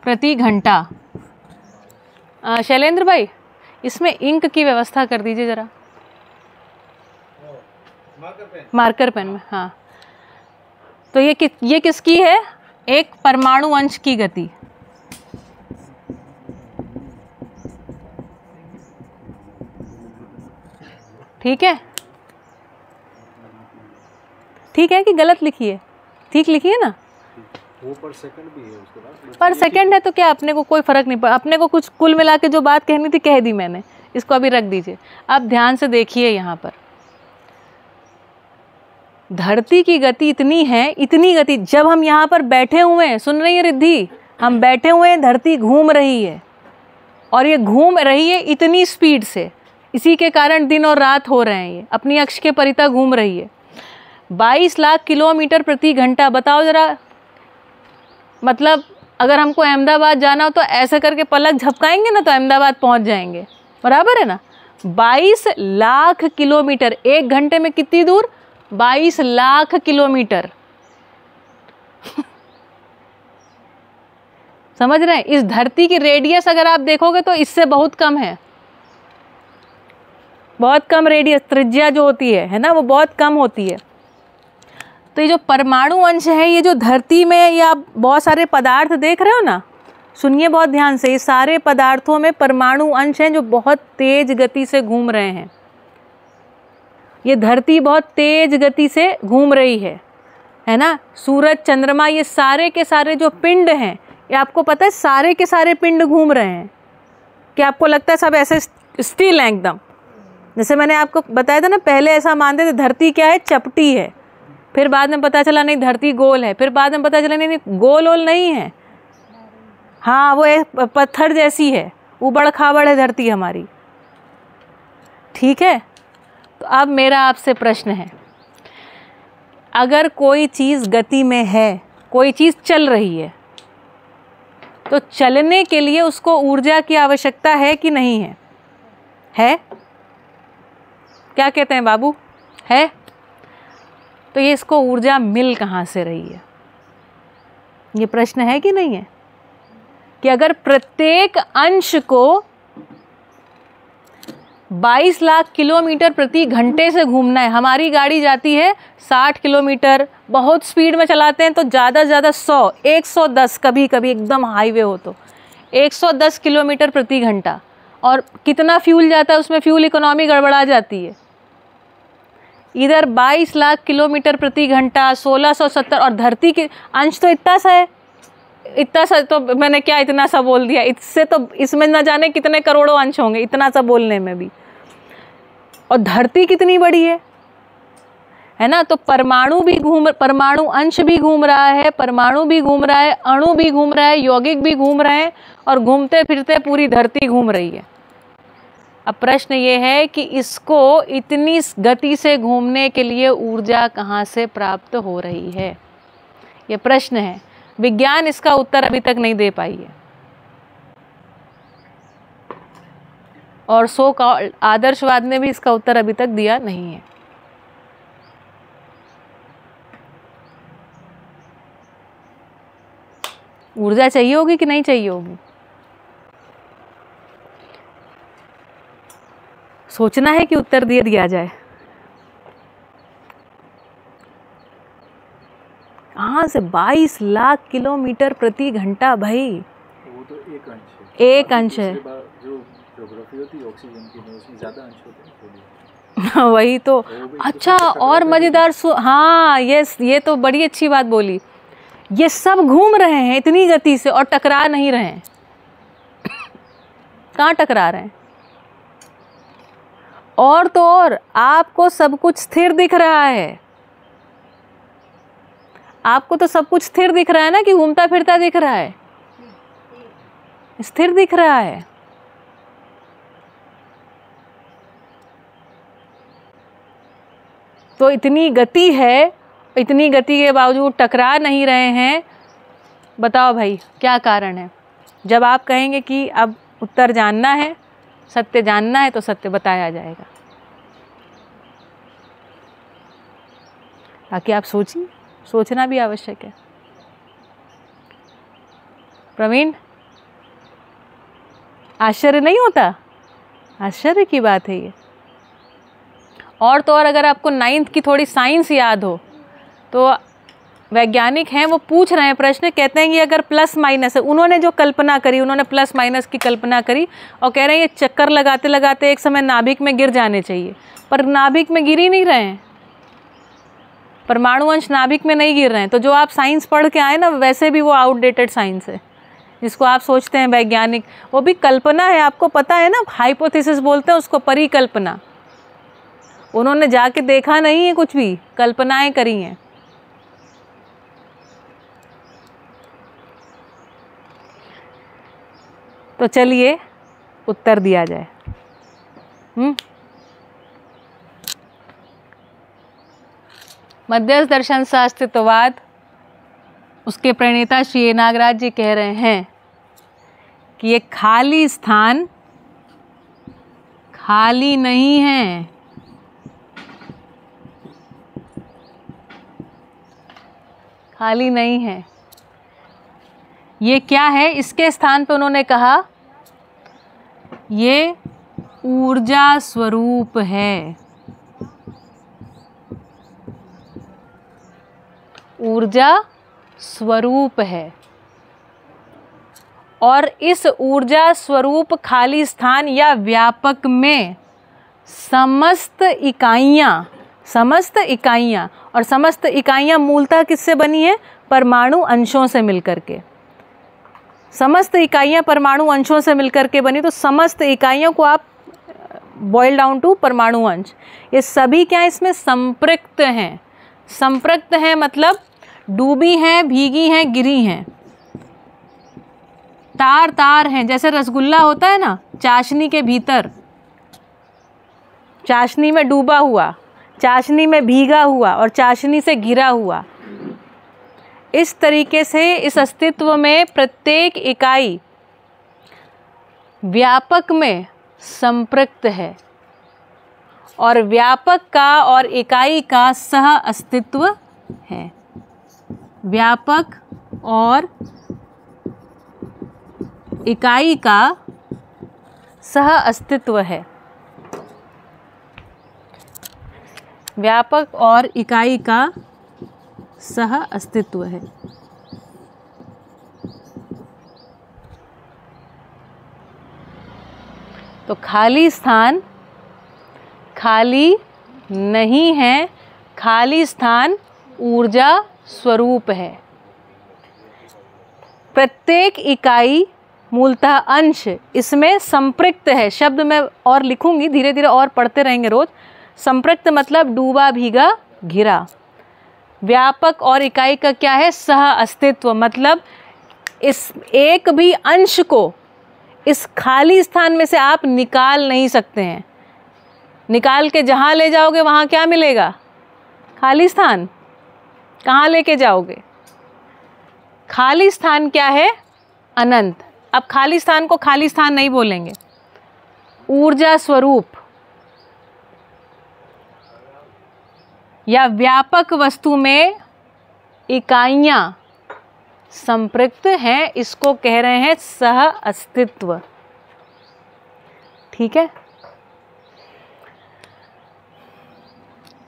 A: प्रति घंटा। शैलेंद्र भाई इसमें इंक की व्यवस्था कर दीजिए ज़रा, मार्कर पेन में। हाँ तो ये किसकी है? एक परमाणु अंश की गति। ठीक है, ठीक है कि गलत लिखी है? ठीक लिखी है ना?
F: वो पर सेकंड भी है उसके बाद।
A: पर सेकंड है तो क्या, अपने को कोई फर्क नहीं पड़ा। अपने को कुछ कुल मिला के जो बात कहनी थी कह दी मैंने, इसको अभी रख दीजिए। अब ध्यान से देखिए यहाँ पर धरती की गति इतनी है, इतनी गति। जब हम यहाँ पर बैठे हुए हैं, सुन रही है रिद्धि, हम बैठे हुए हैं, धरती घूम रही है और ये घूम रही है इतनी स्पीड से। इसी के कारण दिन और रात हो रहे हैं, ये अपनी अक्ष के परितः घूम रही है 22 लाख किलोमीटर प्रति घंटा। बताओ जरा, मतलब अगर हमको अहमदाबाद जाना हो तो ऐसा करके पलक झपकाएंगे ना तो अहमदाबाद पहुंच जाएंगे, बराबर है ना? 22 लाख किलोमीटर, एक घंटे में कितनी दूर? 22 लाख किलोमीटर। समझ रहे हैं? इस धरती की रेडियस अगर आप देखोगे तो इससे बहुत कम है, बहुत कम रेडियस, त्रिज्या जो होती है ना, वो बहुत कम होती है। तो ये जो परमाणु अंश है, ये जो धरती में ये आप बहुत सारे पदार्थ देख रहे हो ना, सुनिए बहुत ध्यान से, ये सारे पदार्थों में परमाणु अंश हैं जो बहुत तेज गति से घूम रहे हैं। ये धरती बहुत तेज गति से घूम रही है ना? सूरज, चंद्रमा, ये सारे के सारे जो पिंड हैं, ये आपको पता है सारे के सारे पिंड घूम रहे हैं। क्या आपको लगता है सब ऐसे स्टिल हैं एकदम? जैसे मैंने आपको बताया था ना, पहले ऐसा मानते थे धरती क्या है, चपटी है, फिर बाद में पता चला नहीं धरती गोल है, फिर बाद में पता चला नहीं गोल ओल नहीं है, हाँ वो एक पत्थर जैसी है, उबड़ खाबड़ है धरती हमारी। ठीक है, तो अब मेरा आपसे प्रश्न है, अगर कोई चीज़ गति में है, कोई चीज़ चल रही है, तो चलने के लिए उसको ऊर्जा की आवश्यकता है कि नहीं है? है? क्या कहते हैं बाबू? है? तो ये इसको ऊर्जा मिल कहाँ से रही है? ये प्रश्न है कि नहीं है? कि अगर प्रत्येक अंश को 22 लाख किलोमीटर प्रति घंटे से घूमना है, हमारी गाड़ी जाती है 60 किलोमीटर, बहुत स्पीड में चलाते हैं तो ज़्यादा से ज़्यादा 100, 110, कभी कभी एकदम हाईवे हो तो 110 किलोमीटर प्रति घंटा। और कितना फ्यूल जाता है उसमें? फ्यूल इकोनॉमी गड़बड़ा जाती है। इधर 22 लाख किलोमीटर प्रति घंटा, 1670, और धरती के अंश तो इतना सा है, इतना सा, तो मैंने क्या इतना सा बोल दिया, इससे तो इसमें ना जाने कितने करोड़ों अंश होंगे इतना सा बोलने में भी। और धरती कितनी बड़ी है ना? तो परमाणु अंश भी घूम रहा है, परमाणु भी घूम रहा है, अणु भी घूम रहा है, यौगिक भी घूम रहे हैं, और घूमते फिरते पूरी धरती घूम रही है। अब प्रश्न ये है कि इसको इतनी गति से घूमने के लिए ऊर्जा कहाँ से प्राप्त हो रही है? ये प्रश्न है, विज्ञान इसका उत्तर अभी तक नहीं दे पाई है। और सो कॉल्ड आदर्शवाद ने भी इसका उत्तर अभी तक दिया नहीं है। ऊर्जा चाहिए होगी कि नहीं चाहिए होगी? सोचना है कि उत्तर दे दिया जाए। कहाँ से 22 लाख किलोमीटर प्रति घंटा भाई?
F: वो तो एक अंश है।
A: एक अंश है।
F: जो ज्योग्राफी होती है ऑक्सीजन की, उसमें ज़्यादा अंश होते हैं।
A: वही तो। अच्छा, और मज़ेदार हाँ ये तो बड़ी अच्छी बात बोली। ये सब घूम रहे हैं इतनी गति से और टकरा नहीं रहे हैं। कहाँ टकरा रहे हैं? और तो और आपको सब कुछ स्थिर दिख रहा है, आपको तो सब कुछ स्थिर दिख रहा है ना, कि घूमता फिरता दिख रहा है? स्थिर दिख रहा है। तो इतनी गति है, इतनी गति के बावजूद टकरा नहीं रहे हैं। बताओ भाई क्या कारण है? जब आप कहेंगे कि अब उत्तर जानना है, सत्य जानना है, तो सत्य बताया जाएगा। ताकि आप सोचिए, सोचना भी आवश्यक है। प्रवीण, आश्चर्य नहीं होता? आश्चर्य की बात है ये। और तो और अगर आपको 9th की थोड़ी साइंस याद हो, तो वैज्ञानिक हैं, वो पूछ रहे हैं प्रश्न, कहते हैं कि अगर प्लस माइनस है, उन्होंने जो कल्पना करी, उन्होंने प्लस माइनस की कल्पना करी और कह रहे हैं ये चक्कर लगाते लगाते एक समय नाभिक में गिर जाने चाहिए, पर नाभिक में गिर ही नहीं रहे हैं। परमाणु अंश नाभिक में नहीं गिर रहे हैं। तो जो आप साइंस पढ़ के आए ना, वैसे भी वो आउटडेटेड साइंस है, जिसको आप सोचते हैं वैज्ञानिक, वो भी कल्पना है। आपको पता है ना, हाइपोथेसिस बोलते हैं उसको, परिकल्पना। उन्होंने जाके देखा नहीं है कुछ भी, कल्पनाएं करी हैं। तो चलिए उत्तर दिया जाए। मध्यस्थ दर्शन सा अस्तित्ववाद, उसके प्रणेता श्री नागराज जी कह रहे हैं कि ये खाली स्थान खाली नहीं है। खाली नहीं है। ये क्या है? इसके स्थान पे उन्होंने कहा ये ऊर्जा स्वरूप है। ऊर्जा स्वरूप है। और इस ऊर्जा स्वरूप खाली स्थान या व्यापक में समस्त इकाइयां मूलतः किससे बनी है? परमाणु अंशों से मिलकर के। समस्त इकाइयां परमाणु अंशों से मिलकर के बनी। तो समस्त इकाइयों को आप बॉयल डाउन टू परमाणु अंश, ये सभी क्या इसमें संपृक्त हैं। संपृक्त हैं मतलब डूबी हैं, भीगी हैं, गिरी हैं, तार तार हैं। जैसे रसगुल्ला होता है ना, चाशनी के भीतर, चाशनी में डूबा हुआ, चाशनी में भीगा हुआ और चाशनी से घिरा हुआ। इस तरीके से इस अस्तित्व में प्रत्येक इकाई व्यापक में संपृक्त है और व्यापक का और इकाई का सह अस्तित्व है। व्यापक और इकाई का सह अस्तित्व है। व्यापक और इकाई का सह अस्तित्व है। तो खाली स्थान खाली नहीं है, खाली स्थान ऊर्जा स्वरूप है। प्रत्येक इकाई मूलतः अंश इसमें संपृक्त है। शब्द मैं और लिखूंगी, धीरे धीरे और पढ़ते रहेंगे रोज। संपृक्त मतलब डूबा, भीगा, घिरा। व्यापक और इकाई का क्या है? सह अस्तित्व, मतलब इस एक भी अंश को इस खाली स्थान में से आप निकाल नहीं सकते हैं। निकाल के जहाँ ले जाओगे वहाँ क्या मिलेगा? खाली स्थान। कहाँ लेके जाओगे? खाली स्थान क्या है? अनंत। अब खाली स्थान को खाली स्थान नहीं बोलेंगे, ऊर्जा स्वरूप या व्यापक वस्तु में इकाइयां संपृक्त हैं, इसको कह रहे हैं सह अस्तित्व। ठीक है।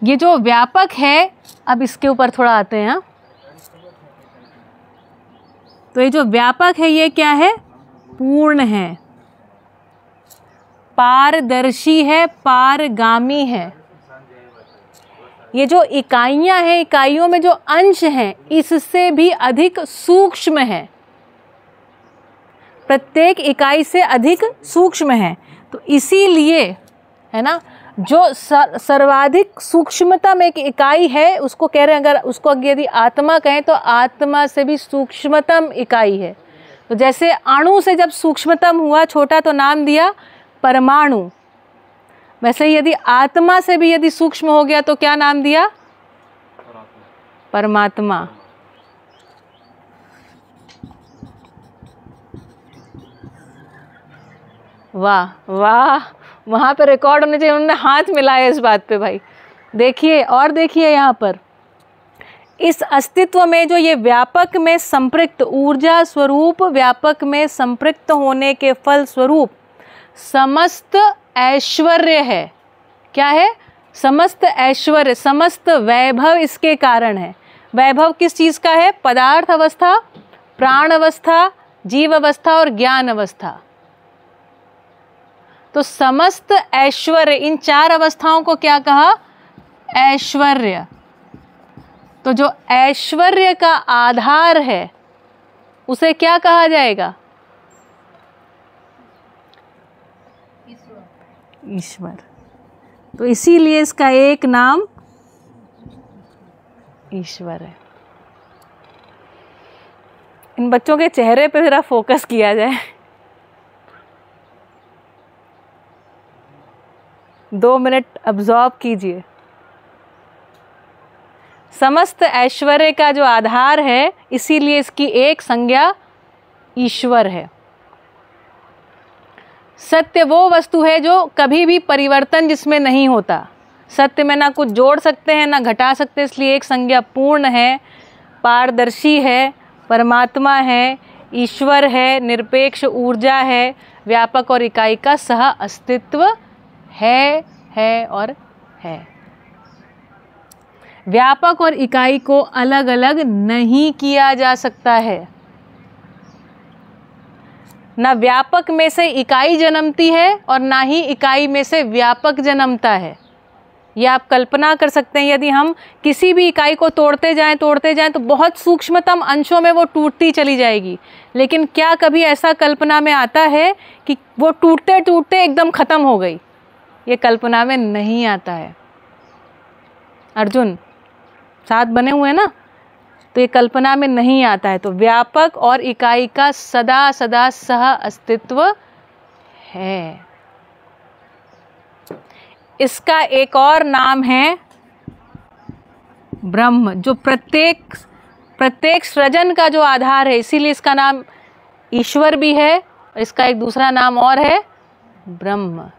A: ये जो व्यापक है, अब इसके ऊपर थोड़ा आते हैं। तो ये जो व्यापक है ये क्या है? पूर्ण है, पारदर्शी है, पारगामी है। ये जो इकाइयां हैं, इकाइयों में जो अंश हैं, इससे भी अधिक सूक्ष्म है। प्रत्येक इकाई से अधिक सूक्ष्म है। तो इसीलिए है ना, जो सर्वाधिक सूक्ष्मतम एक इकाई है उसको कह रहे हैं, अगर उसको यदि आत्मा कहें तो आत्मा से भी सूक्ष्मतम इकाई है। तो जैसे अणु से जब सूक्ष्मतम हुआ छोटा तो नाम दिया परमाणु, वैसे ही यदि आत्मा से भी यदि सूक्ष्म हो गया तो क्या नाम दिया? परमात्मा। वाह वाह, वहाँ पे रिकॉर्ड होने चाहिए, उन्होंने हाथ मिलाया इस बात पे भाई। देखिए और देखिए यहाँ पर इस अस्तित्व में जो ये व्यापक में संपृक्त ऊर्जा स्वरूप, व्यापक में संपृक्त होने के फल स्वरूप समस्त ऐश्वर्य है। क्या है? समस्त ऐश्वर्य, समस्त वैभव इसके कारण है। वैभव किस चीज़ का है? पदार्थ अवस्था, प्राण अवस्था, जीव अवस्था और ज्ञान अवस्था। तो समस्त ऐश्वर्य, इन चार अवस्थाओं को क्या कहा? ऐश्वर्य। तो जो ऐश्वर्य का आधार है उसे क्या कहा जाएगा? ईश्वर। तो इसीलिए इसका एक नाम ईश्वर है। इन बच्चों के चेहरे पे जरा फोकस किया जाए। 2 मिनट अब्जॉर्ब कीजिए। समस्त ऐश्वर्य का जो आधार है, इसीलिए इसकी एक संज्ञा ईश्वर है। सत्य वो वस्तु है जो कभी भी परिवर्तन जिसमें नहीं होता। सत्य में ना कुछ जोड़ सकते हैं ना घटा सकते, इसलिए एक संज्ञा पूर्ण है, पारदर्शी है, परमात्मा है, ईश्वर है, निरपेक्ष ऊर्जा है, व्यापक और इकाई का सह अस्तित्व है और है। व्यापक और इकाई को अलग अलग नहीं किया जा सकता है। ना व्यापक में से इकाई जन्मती है और ना ही इकाई में से व्यापक जन्मता है। यह आप कल्पना कर सकते हैं, यदि हम किसी भी इकाई को तोड़ते जाएं तो बहुत सूक्ष्मतम अंशों में वो टूटती चली जाएगी। लेकिन क्या कभी ऐसा कल्पना में आता है कि वो टूटते टूटते एकदम ख़त्म हो गई? ये कल्पना में नहीं आता है। अर्जुन साथ बने हुए ना, तो ये कल्पना में नहीं आता है। तो व्यापक और इकाई का सदा सदा सह अस्तित्व है। इसका एक और नाम है ब्रह्म, जो प्रत्येक सृजन का जो आधार है। इसीलिए इसका नाम ईश्वर भी है और इसका एक दूसरा नाम और है ब्रह्म।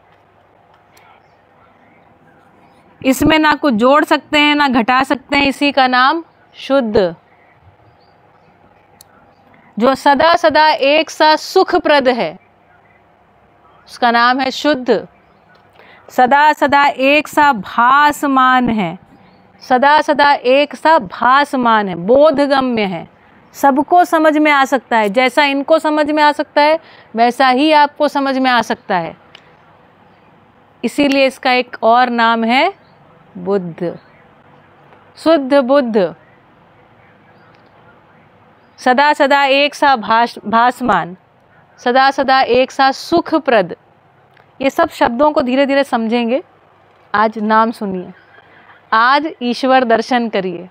A: इसमें ना कुछ जोड़ सकते हैं ना घटा सकते हैं, इसी का नाम शुद्ध। जो सदा सदा एक सा सुखप्रद है उसका नाम है शुद्ध। सदा सदा एक सा भासमान है, सदा सदा एक सा भासमान है, बोधगम्य है, सबको समझ में आ सकता है। जैसा इनको समझ में आ सकता है वैसा ही आपको समझ में आ सकता है। इसीलिए इसका एक और नाम है बुद्ध, शुद्ध बुद्ध। सदा सदा एक सा भासमान, सदा सदा एक सा सुखप्रद। ये सब शब्दों को धीरे धीरे समझेंगे। आज नाम सुनिए, आज ईश्वर दर्शन करिए।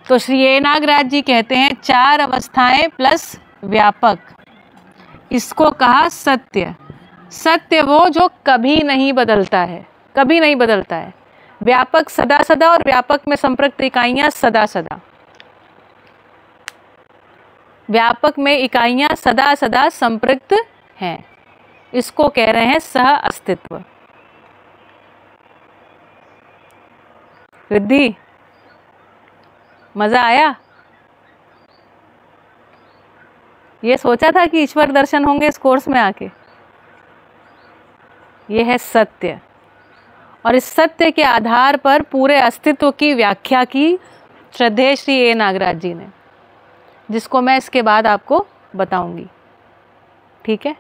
A: तो श्री ए नागराज जी कहते हैं 4 अवस्थाएं प्लस व्यापक, इसको कहा सत्य। सत्य वो जो कभी नहीं बदलता है, कभी नहीं बदलता है। व्यापक सदा सदा और व्यापक में संपृक्त इकाइयां सदा सदा। व्यापक में इकाइयां सदा सदा संपृक्त हैं, इसको कह रहे हैं सह अस्तित्व। रिद्धि, मजा आया? ये सोचा था कि ईश्वर दर्शन होंगे इस कोर्स में आके? ये है सत्य, और इस सत्य के आधार पर पूरे अस्तित्व की व्याख्या की श्रद्धेय श्री ए नागराज जी ने, जिसको मैं इसके बाद आपको बताऊंगी। ठीक है,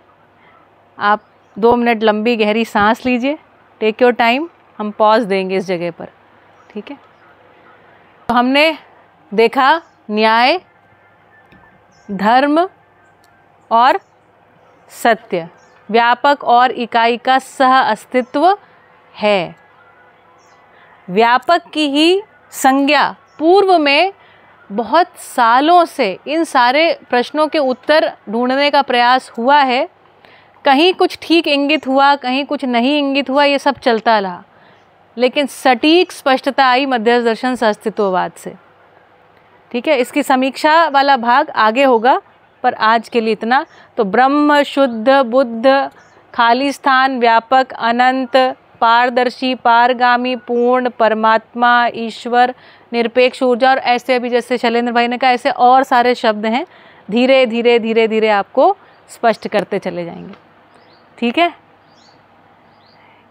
A: आप 2 मिनट लंबी गहरी सांस लीजिए, टेक योर टाइम। हम पॉज देंगे इस जगह पर। ठीक है, तो हमने देखा न्याय, धर्म और सत्य। व्यापक और इकाई का सह अस्तित्व है। व्यापक की ही संज्ञा पूर्व में बहुत सालों से इन सारे प्रश्नों के उत्तर ढूंढने का प्रयास हुआ है। कहीं कुछ ठीक इंगित हुआ, कहीं कुछ नहीं इंगित हुआ, ये सब चलता रहा, लेकिन सटीक स्पष्टता आई मध्यस्थ दर्शन सहअस्तित्ववाद से। ठीक है, इसकी समीक्षा वाला भाग आगे होगा, पर आज के लिए इतना। तो ब्रह्म, शुद्ध, बुद्ध, खाली स्थान, व्यापक, अनंत, पारदर्शी, पारगामी, पूर्ण, परमात्मा, ईश्वर, निरपेक्ष ऊर्जा, और ऐसे अभी जैसे शैलेंद्र भाई ने कहा ऐसे और सारे शब्द हैं, धीरे धीरे धीरे धीरे आपको स्पष्ट करते चले जाएंगे। ठीक है,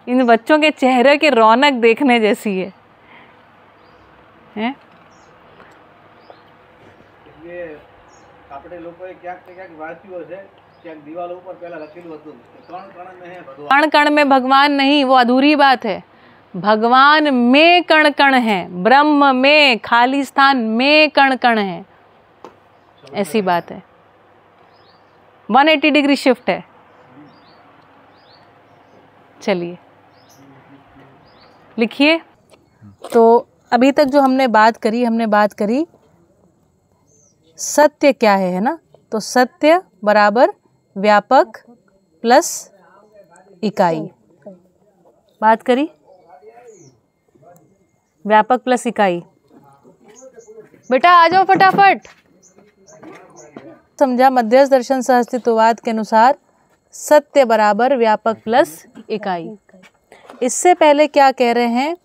A: इन बच्चों के चेहरे की रौनक देखने जैसी है, हैं? कण कण में भगवान नहीं, वो अधूरी बात है। भगवान में कण कण है, ब्रह्म में, खाली स्थान में कण कण है, ऐसी बात है। 180 डिग्री शिफ्ट है। चलिए लिखिए। तो अभी तक जो हमने बात करी सत्य क्या है ना? तो सत्य बराबर व्यापक प्लस इकाई। बात करी व्यापक प्लस इकाई। बेटा आ जाओ फटाफट। समझा? मध्यस्थ दर्शन सहअस्तित्ववाद के अनुसार सत्य बराबर व्यापक प्लस इकाई। इससे पहले क्या कह रहे हैं?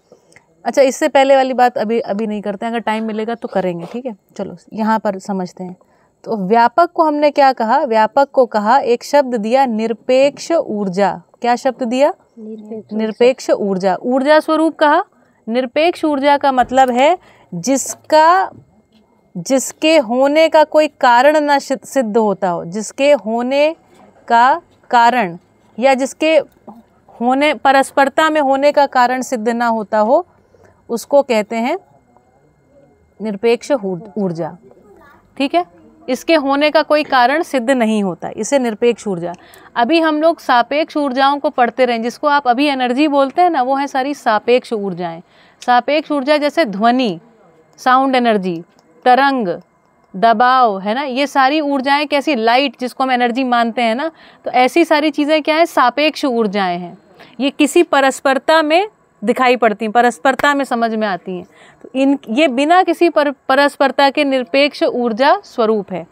A: अच्छा, इससे पहले वाली बात अभी नहीं करते हैं, अगर टाइम मिलेगा तो करेंगे। ठीक है, चलो यहाँ पर समझते हैं। तो व्यापक को हमने क्या कहा? व्यापक को कहा, एक शब्द दिया निरपेक्ष ऊर्जा। क्या शब्द दिया? निरपेक्ष ऊर्जा। ऊर्जा स्वरूप कहा। निरपेक्ष ऊर्जा का मतलब है जिसके होने का कोई कारण न सिद्ध होता हो, जिसके होने का कारण या जिसके होने परस्परता में होने का कारण सिद्ध ना होता हो, उसको कहते हैं निरपेक्ष ऊर्जा। ठीक है, इसके होने का कोई कारण सिद्ध नहीं होता, इसे निरपेक्ष ऊर्जा। अभी हम लोग सापेक्ष ऊर्जाओं को पढ़ते रहें, जिसको आप अभी एनर्जी बोलते हैं ना, वो है सारी सापेक्ष ऊर्जाएं। सापेक्ष ऊर्जा जैसे ध्वनि, साउंड एनर्जी, तरंग, दबाव, है ना, ये सारी ऊर्जाएं कैसी, लाइट जिसको हम एनर्जी मानते हैं ना, तो ऐसी सारी चीज़ें क्या है? सापेक्ष ऊर्जाएं हैं। ये किसी परस्परता में दिखाई पड़ती हैं, परस्परता में समझ में आती हैं। तो ये बिना किसी परस्परता के निरपेक्ष ऊर्जा स्वरूप है।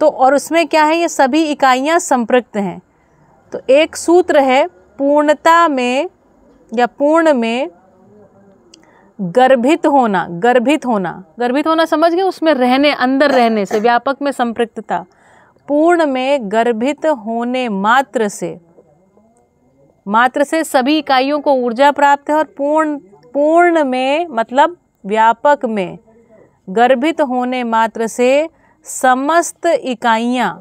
A: तो और उसमें क्या है? ये सभी इकाइयां संपृक्त हैं। तो एक सूत्र है, पूर्णता में या पूर्ण में गर्भित होना। गर्भित होना समझ गए? उसमें रहने, अंदर रहने से, व्यापक में संपृक्तता। पूर्ण में गर्भित होने मात्र से सभी इकाइयों को ऊर्जा प्राप्त है। और पूर्ण में मतलब व्यापक में गर्भित होने मात्र से समस्त इकाइयां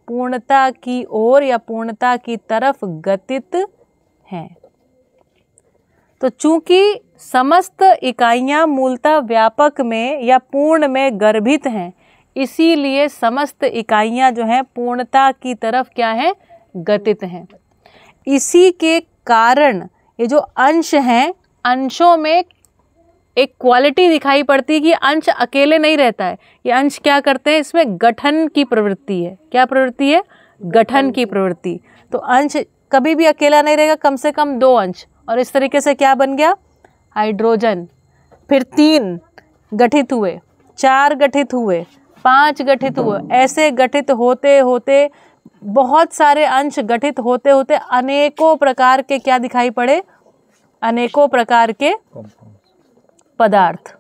A: पूर्णता की ओर या पूर्णता की तरफ गतित हैं। तो चूंकि समस्त इकाइयां मूलतः व्यापक में या पूर्ण में गर्भित हैं, इसीलिए समस्त इकाइयां जो हैं पूर्णता की तरफ क्या है? गतित हैं। इसी के कारण ये जो अंश हैं, अंशों में एक क्वालिटी दिखाई पड़ती है कि अंश अकेले नहीं रहता है। ये अंश क्या करते हैं? इसमें गठन की प्रवृत्ति है। क्या प्रवृत्ति है? गठन की प्रवृत्ति। तो अंश कभी भी अकेला नहीं रहेगा, कम से कम 2 अंश। और इस तरीके से क्या बन गया? हाइड्रोजन। फिर 3 गठित हुए, 4 गठित हुए, 5 गठित हुए। ऐसे गठित होते होते बहुत सारे अंश गठित होते होते अनेकों प्रकार के क्या दिखाई पड़े? अनेकों प्रकार के पदार्थ।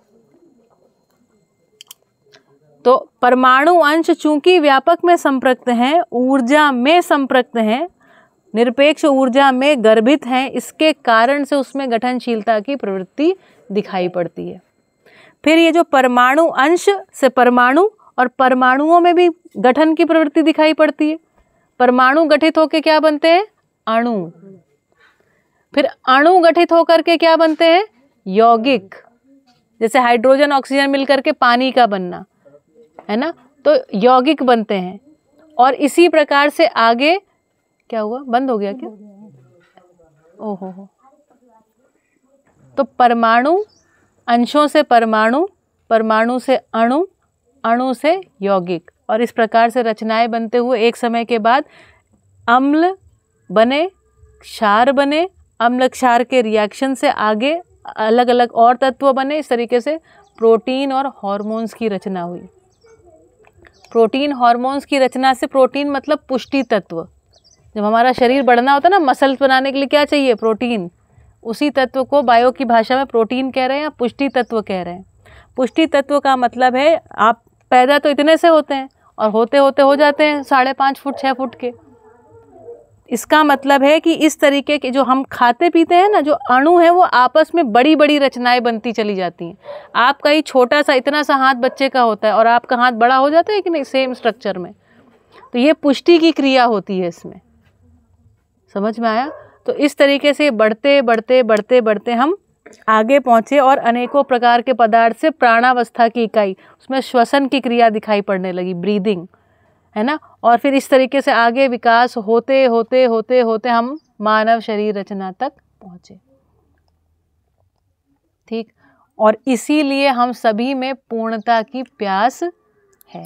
A: तो परमाणु अंश चूंकि व्यापक में संपृक्त हैं, ऊर्जा में संपृक्त हैं, निरपेक्ष ऊर्जा में गर्भित हैं, इसके कारण से उसमें गठनशीलता की प्रवृत्ति दिखाई पड़ती है। फिर ये जो परमाणु अंश से परमाणु, और परमाणुओं में भी गठन की प्रवृत्ति दिखाई पड़ती है। परमाणु गठित होकर क्या बनते हैं? अणु। फिर अणु गठित होकर के क्या बनते हैं? यौगिक। जैसे हाइड्रोजन ऑक्सीजन मिल करके पानी का बनना, है ना, तो यौगिक बनते हैं। और इसी प्रकार से आगे क्या हुआ, बंद हो गया क्या? ओहो हो। तो परमाणु, अंशों से परमाणु, परमाणु से अणु, अणु से यौगिक, और इस प्रकार से रचनाएं बनते हुए एक समय के बाद अम्ल बने, क्षार बने, अम्ल क्षार के रिएक्शन से आगे अलग अलग और तत्व बने। इस तरीके से प्रोटीन और हार्मोन्स की रचना हुई। प्रोटीन हार्मोन्स की रचना से, प्रोटीन मतलब पुष्टि तत्व। जब हमारा शरीर बढ़ना होता है ना, मसल्स बनाने के लिए क्या चाहिए? प्रोटीन। उसी तत्व को बायो की भाषा में प्रोटीन कह रहे हैं या पुष्टि तत्व कह रहे हैं। पुष्टि तत्व का मतलब है आप पैदा तो इतने से होते हैं और होते होते हो जाते हैं 5.5 फुट 6 फुट के। इसका मतलब है कि इस तरीके के जो हम खाते पीते हैं ना, जो अणु है वो आपस में बड़ी बड़ी रचनाएं बनती चली जाती हैं। आपका ही छोटा सा इतना सा हाथ बच्चे का होता है और आपका हाथ बड़ा हो जाता है कि नहीं, सेम स्ट्रक्चर में। तो ये पुष्टि की क्रिया होती है इसमें। समझ में आया? तो इस तरीके से बढ़ते बढ़ते बढ़ते बढ़ते हम आगे पहुँचे और अनेकों प्रकार के पदार्थ से प्राणावस्था की इकाई, उसमें श्वसन की क्रिया दिखाई पड़ने लगी, ब्रीदिंग, है ना। और फिर इस तरीके से आगे विकास होते होते होते होते हम मानव शरीर रचना तक पहुँचे। ठीक। और इसीलिए हम सभी में पूर्णता की प्यास है।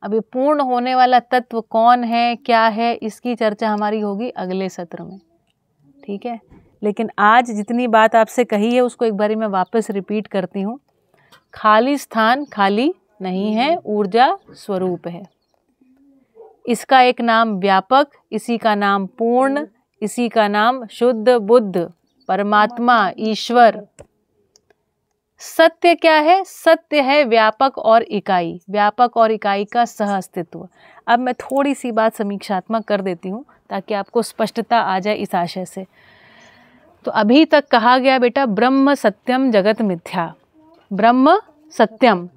A: अब ये पूर्ण होने वाला तत्व कौन है, क्या है, इसकी चर्चा हमारी होगी अगले सत्र में। ठीक है। लेकिन आज जितनी बात आपसे कही है उसको एक बारी मैं वापस रिपीट करती हूँ। खाली स्थान खाली नहीं है, ऊर्जा स्वरूप है। इसका एक नाम व्यापक, इसी का नाम पूर्ण, इसी का नाम शुद्ध बुद्ध, परमात्मा, ईश्वर। सत्य क्या है? सत्य है व्यापक और इकाई, व्यापक और इकाई का सह अस्तित्व। अब मैं थोड़ी सी बात समीक्षात्मक कर देती हूँ ताकि आपको स्पष्टता आ जाए इस आशय से। तो अभी तक कहा गया बेटा ब्रह्म सत्यम जगत मिथ्या, ब्रह्म सत्यम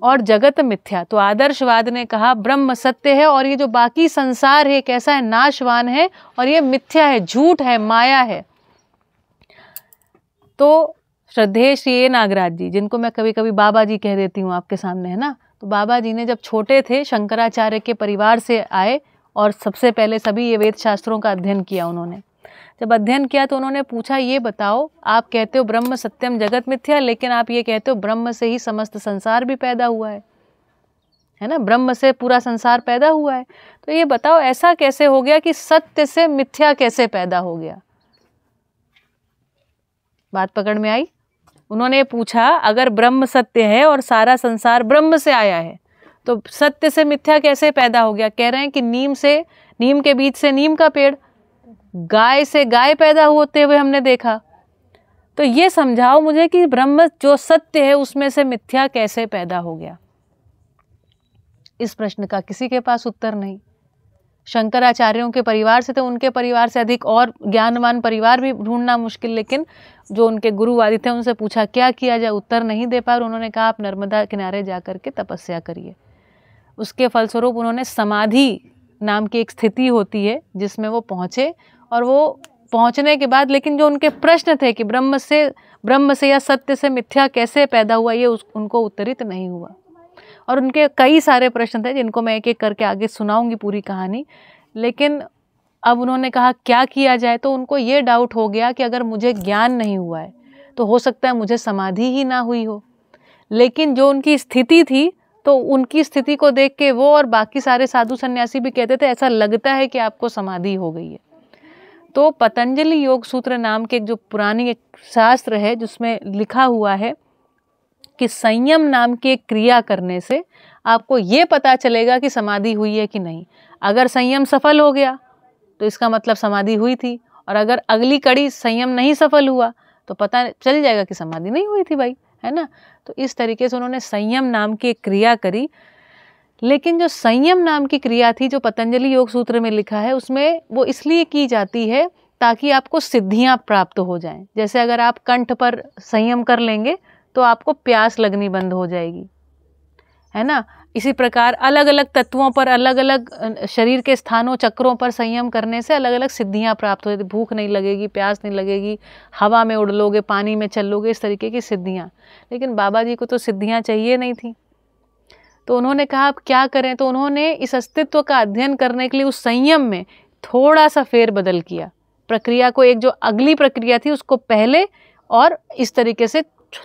A: और जगत मिथ्या। तो आदर्शवाद ने कहा ब्रह्म सत्य है और ये जो बाकी संसार है कैसा है? नाशवान है और ये मिथ्या है, झूठ है, माया है। तो श्रद्धेय श्री ए नागराज जी, जिनको मैं कभी कभी बाबा जी कह देती हूँ आपके सामने, है ना, तो बाबा जी ने जब छोटे थे शंकराचार्य के परिवार से आए और सबसे पहले सभी ये वेद शास्त्रों का अध्ययन किया उन्होंने। जब अध्ययन किया तो उन्होंने पूछा, ये बताओ आप कहते हो ब्रह्म सत्यम जगत मिथ्या, लेकिन आप ये कहते हो ब्रह्म से ही समस्त संसार भी पैदा हुआ है ना, ब्रह्म से पूरा संसार पैदा हुआ है। तो ये बताओ ऐसा कैसे हो गया कि सत्य से मिथ्या कैसे पैदा हो गया? बात पकड़ में आई? उन्होंने पूछा अगर ब्रह्म सत्य है और सारा संसार ब्रह्म से आया है तो सत्य से मिथ्या कैसे पैदा हो गया? कह रहे हैं कि नीम के बीच से नीम का पेड़, गाय से गाय पैदा होते हुए हमने देखा। तो ये समझाओ मुझे कि ब्रह्म जो सत्य है उसमें से मिथ्या कैसे पैदा हो गया? इस प्रश्न का किसी के पास उत्तर नहीं। शंकराचार्यों के परिवार से, तो उनके परिवार से अधिक और ज्ञानवान परिवार भी ढूंढना मुश्किल, लेकिन जो उनके गुरुवादी थे उनसे पूछा क्या किया जाए, उत्तर नहीं दे पाए। उन्होंने कहा आप नर्मदा किनारे जाकर के तपस्या करिए। उसके फलस्वरूप उन्होंने समाधि नाम की एक स्थिति होती है जिसमें वो पहुँचे, और वो पहुँचने के बाद लेकिन जो उनके प्रश्न थे कि ब्रह्म से या सत्य से मिथ्या कैसे पैदा हुआ, ये उनको उत्तरित नहीं हुआ। और उनके कई सारे प्रश्न थे जिनको मैं एक एक करके आगे सुनाऊंगी पूरी कहानी। लेकिन अब उन्होंने कहा क्या किया जाए, तो उनको ये डाउट हो गया कि अगर मुझे ज्ञान नहीं हुआ है तो हो सकता है मुझे समाधि ही ना हुई हो। लेकिन जो उनकी स्थिति थी, तो उनकी स्थिति को देख के वो और बाकी सारे साधु सन्यासी भी कहते थे ऐसा लगता है कि आपको समाधि हो गई है। तो पतंजलि योग सूत्र नाम के जो पुरानी एक शास्त्र है जिसमें लिखा हुआ है कि संयम नाम की एक क्रिया करने से आपको ये पता चलेगा कि समाधि हुई है कि नहीं। अगर संयम सफल हो गया तो इसका मतलब समाधि हुई थी, और अगर अगली कड़ी संयम नहीं सफल हुआ तो पता चल जाएगा कि समाधि नहीं हुई थी भाई, है ना। तो इस तरीके से उन्होंने संयम नाम की एक क्रिया करी। लेकिन जो संयम नाम की क्रिया थी जो पतंजलि योग सूत्र में लिखा है, उसमें वो इसलिए की जाती है ताकि आपको सिद्धियां प्राप्त हो जाएं। जैसे अगर आप कंठ पर संयम कर लेंगे तो आपको प्यास लगनी बंद हो जाएगी, है ना। इसी प्रकार अलग अलग तत्वों पर, अलग अलग शरीर के स्थानों, चक्रों पर संयम करने से अलग अलग सिद्धियां प्राप्त होती। भूख नहीं लगेगी, प्यास नहीं लगेगी, हवा में उड़ लोगे, पानी में चल लोगे, इस तरीके की सिद्धियां। लेकिन बाबा जी को तो सिद्धियां चाहिए नहीं थी। तो उन्होंने कहा अब क्या करें, तो उन्होंने इस अस्तित्व का अध्ययन करने के लिए उस संयम में थोड़ा सा फेरबदल किया। प्रक्रिया को, एक जो अगली प्रक्रिया थी उसको पहले, और इस तरीके से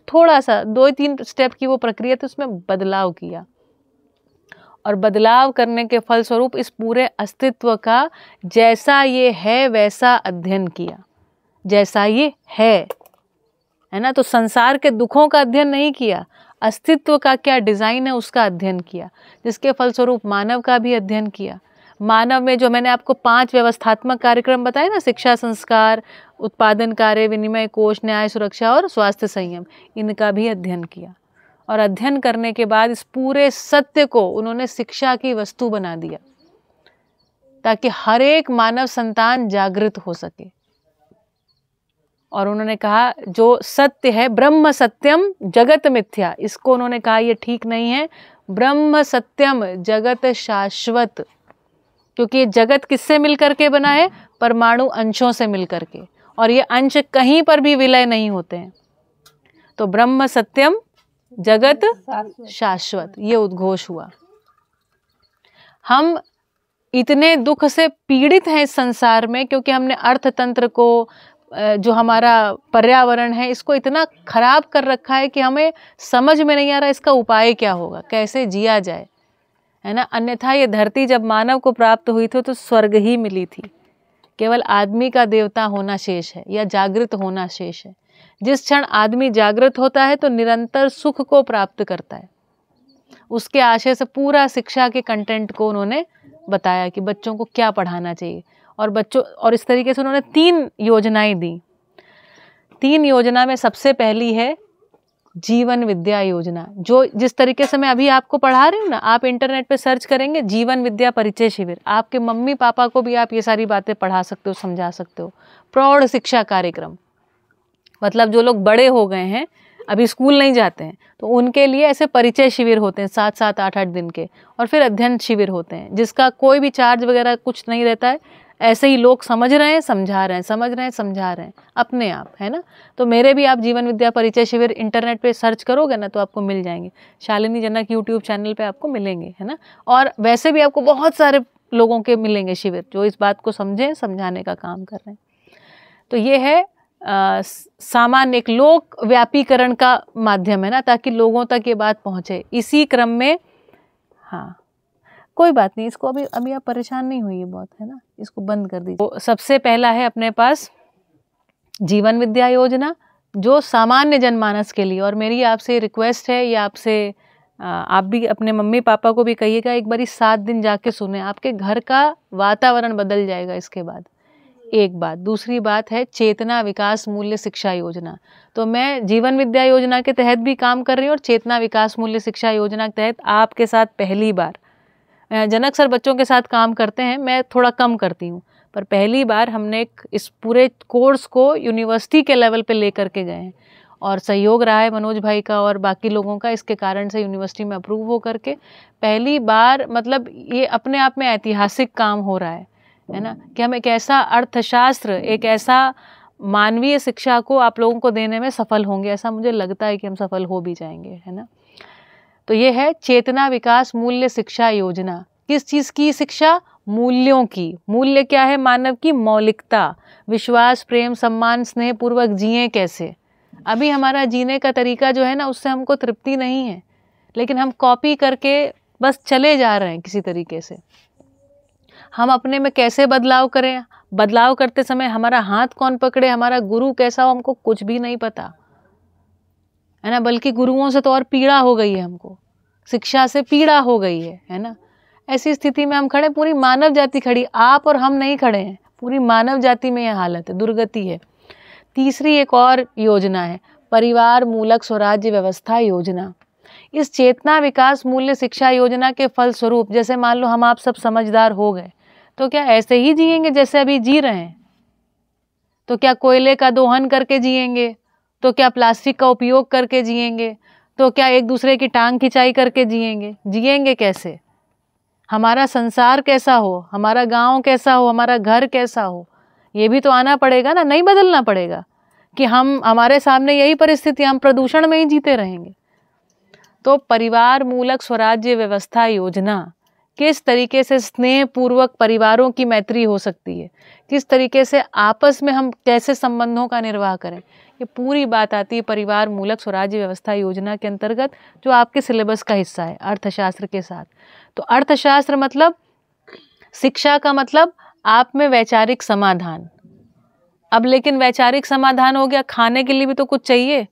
A: थोड़ा सा 2-3 स्टेप की वो प्रक्रिया थी, उसमें बदलाव किया। और बदलाव करने के फलस्वरूप इस पूरे अस्तित्व का जैसा ये है वैसा अध्ययन किया, जैसा ये है ना। तो संसार के दुखों का अध्ययन नहीं किया, अस्तित्व का क्या डिज़ाइन है उसका अध्ययन किया, जिसके फलस्वरूप मानव का भी अध्ययन किया। मानव में जो मैंने आपको 5 व्यवस्थात्मक कार्यक्रम बताए ना, शिक्षा, संस्कार, उत्पादन कार्य, विनिमय कोष, न्याय, सुरक्षा और स्वास्थ्य संयम, इनका भी अध्ययन किया। और अध्ययन करने के बाद इस पूरे सत्य को उन्होंने शिक्षा की वस्तु बना दिया, ताकि हर एक मानव संतान जागृत हो सके। और उन्होंने कहा जो सत्य है, ब्रह्म सत्यम जगत मिथ्या, इसको उन्होंने कहा ये ठीक नहीं है। ब्रह्म सत्यम जगत शाश्वत, क्योंकि ये जगत किससे मिलकर के बना है? परमाणु अंशों से मिलकर के, और ये अंश कहीं पर भी विलय नहीं होते हैं। तो ब्रह्म सत्यम जगत शाश्वत, ये उद्घोष हुआ। हम इतने दुख से पीड़ित हैं इस संसार में, क्योंकि हमने अर्थतंत्र को, जो हमारा पर्यावरण है, इसको इतना खराब कर रखा है कि हमें समझ में नहीं आ रहा इसका उपाय क्या होगा, कैसे जिया जाए, है ना। अन्यथा ये धरती जब मानव को प्राप्त हुई थी तो स्वर्ग ही मिली थी। केवल आदमी का देवता होना शेष है, या जागृत होना शेष है। जिस क्षण आदमी जागृत होता है तो निरंतर सुख को प्राप्त करता है। उसके आशय से पूरा शिक्षा के कंटेंट को उन्होंने बताया कि बच्चों को क्या पढ़ाना चाहिए, और इस तरीके से उन्होंने 3 योजनाएं दी। 3 योजना में सबसे पहली है जीवन विद्या योजना, जो जिस तरीके से मैं अभी आपको पढ़ा रही हूँ ना, आप इंटरनेट पे सर्च करेंगे जीवन विद्या परिचय शिविर, आपके मम्मी पापा को भी आप ये सारी बातें पढ़ा सकते हो, समझा सकते हो। प्रौढ़ शिक्षा कार्यक्रम, मतलब जो लोग बड़े हो गए हैं, अभी स्कूल नहीं जाते हैं, तो उनके लिए ऐसे परिचय शिविर होते हैं 7-7, 8-8 दिन के, और फिर अध्ययन शिविर होते हैं, जिसका कोई भी चार्ज वगैरह कुछ नहीं रहता है। ऐसे ही लोग समझ रहे हैं, समझा रहे हैं, समझ रहे हैं, समझा रहे हैं अपने आप, है ना। तो मेरे भी आप जीवन विद्या परिचय शिविर इंटरनेट पे सर्च करोगे ना तो आपको मिल जाएंगे। शालिनी जनक यूट्यूब चैनल पे आपको मिलेंगे, है ना। और वैसे भी आपको बहुत सारे लोगों के मिलेंगे शिविर जो इस बात को समझें, समझाने का काम कर रहे हैं। तो ये है सामान्य एक लोक व्यापीकरण का माध्यम, है ना, ताकि लोगों तक ये बात पहुँचे। इसी क्रम में, हाँ कोई बात नहीं, इसको अभी आप परेशान नहीं होइए बहुत, है ना, इसको बंद कर दीजिए। तो सबसे पहला है अपने पास जीवन विद्या योजना, जो सामान्य जनमानस के लिए। और मेरी आपसे रिक्वेस्ट है, या आपसे आप भी अपने मम्मी पापा को भी कहिएगा, एक बारी 7 दिन जाके सुने, आपके घर का वातावरण बदल जाएगा इसके बाद। एक बात। दूसरी बात है चेतना विकास मूल्य शिक्षा योजना। तो मैं जीवन विद्या योजना के तहत भी काम कर रही हूँ, और चेतना विकास मूल्य शिक्षा योजना के तहत आपके साथ पहली बार, जनक सर बच्चों के साथ काम करते हैं, मैं थोड़ा कम करती हूँ, पर पहली बार हमने इस पूरे कोर्स को यूनिवर्सिटी के लेवल पे लेकर के गए हैं, और सहयोग रहा है मनोज भाई का और बाकी लोगों का। इसके कारण से यूनिवर्सिटी में अप्रूव हो करके पहली बार, मतलब ये अपने आप में ऐतिहासिक काम हो रहा है ना, कि हम एक ऐसा अर्थशास्त्र, एक ऐसा मानवीय शिक्षा को आप लोगों को देने में सफल होंगे। ऐसा मुझे लगता है कि हम सफल हो भी जाएंगे, है ना। तो ये है चेतना विकास मूल्य शिक्षा योजना। किस चीज़ की शिक्षा? मूल्यों की। मूल्य क्या है? मानव की मौलिकता, विश्वास, प्रेम, सम्मान, स्नेह पूर्वक जिए कैसे। अभी हमारा जीने का तरीका जो है ना, उससे हमको तृप्ति नहीं है, लेकिन हम कॉपी करके बस चले जा रहे हैं किसी तरीके से। हम अपने में कैसे बदलाव करें? बदलाव करते समय हमारा हाथ कौन पकड़े, हमारा गुरु कैसा हो, हमको कुछ भी नहीं पता, है ना। बल्कि गुरुओं से तो और पीड़ा हो गई है, हमको शिक्षा से पीड़ा हो गई है ना। ऐसी स्थिति में हम खड़े, पूरी मानव जाति खड़ी, आप और हम नहीं खड़े हैं, पूरी मानव जाति में यह हालत है, दुर्गति है। तीसरी एक और योजना है परिवार मूलक स्वराज्य व्यवस्था योजना। इस चेतना विकास मूल्य शिक्षा योजना के फलस्वरूप, जैसे मान लो हम आप सब समझदार हो गए, तो क्या ऐसे ही जिएंगे जैसे अभी जी रहे हैं? तो क्या कोयले का दोहन करके जिएंगे? तो क्या प्लास्टिक का उपयोग करके जिएंगे? तो क्या एक दूसरे की टांग खिंचाई करके जिएंगे? जिएंगे कैसे? हमारा संसार कैसा हो, हमारा गांव कैसा हो, हमारा घर कैसा हो, ये भी तो आना पड़ेगा ना, नहीं बदलना पड़ेगा कि हमारे सामने यही परिस्थिति, हम प्रदूषण में ही जीते रहेंगे। तो परिवार मूलक स्वराज्य व्यवस्था योजना, किस तरीके से स्नेह पूर्वक परिवारों की मैत्री हो सकती है, किस तरीके से आपस में हम कैसे संबंधों का निर्वाह करें, ये पूरी बात आती है परिवार मूलक स्वराज्य व्यवस्था योजना के अंतर्गत, जो आपके सिलेबस का हिस्सा है अर्थशास्त्र के साथ। तो अर्थशास्त्र मतलब शिक्षा का मतलब आप में वैचारिक समाधान। अब लेकिन वैचारिक समाधान हो गया, खाने के लिए भी तो कुछ चाहिए,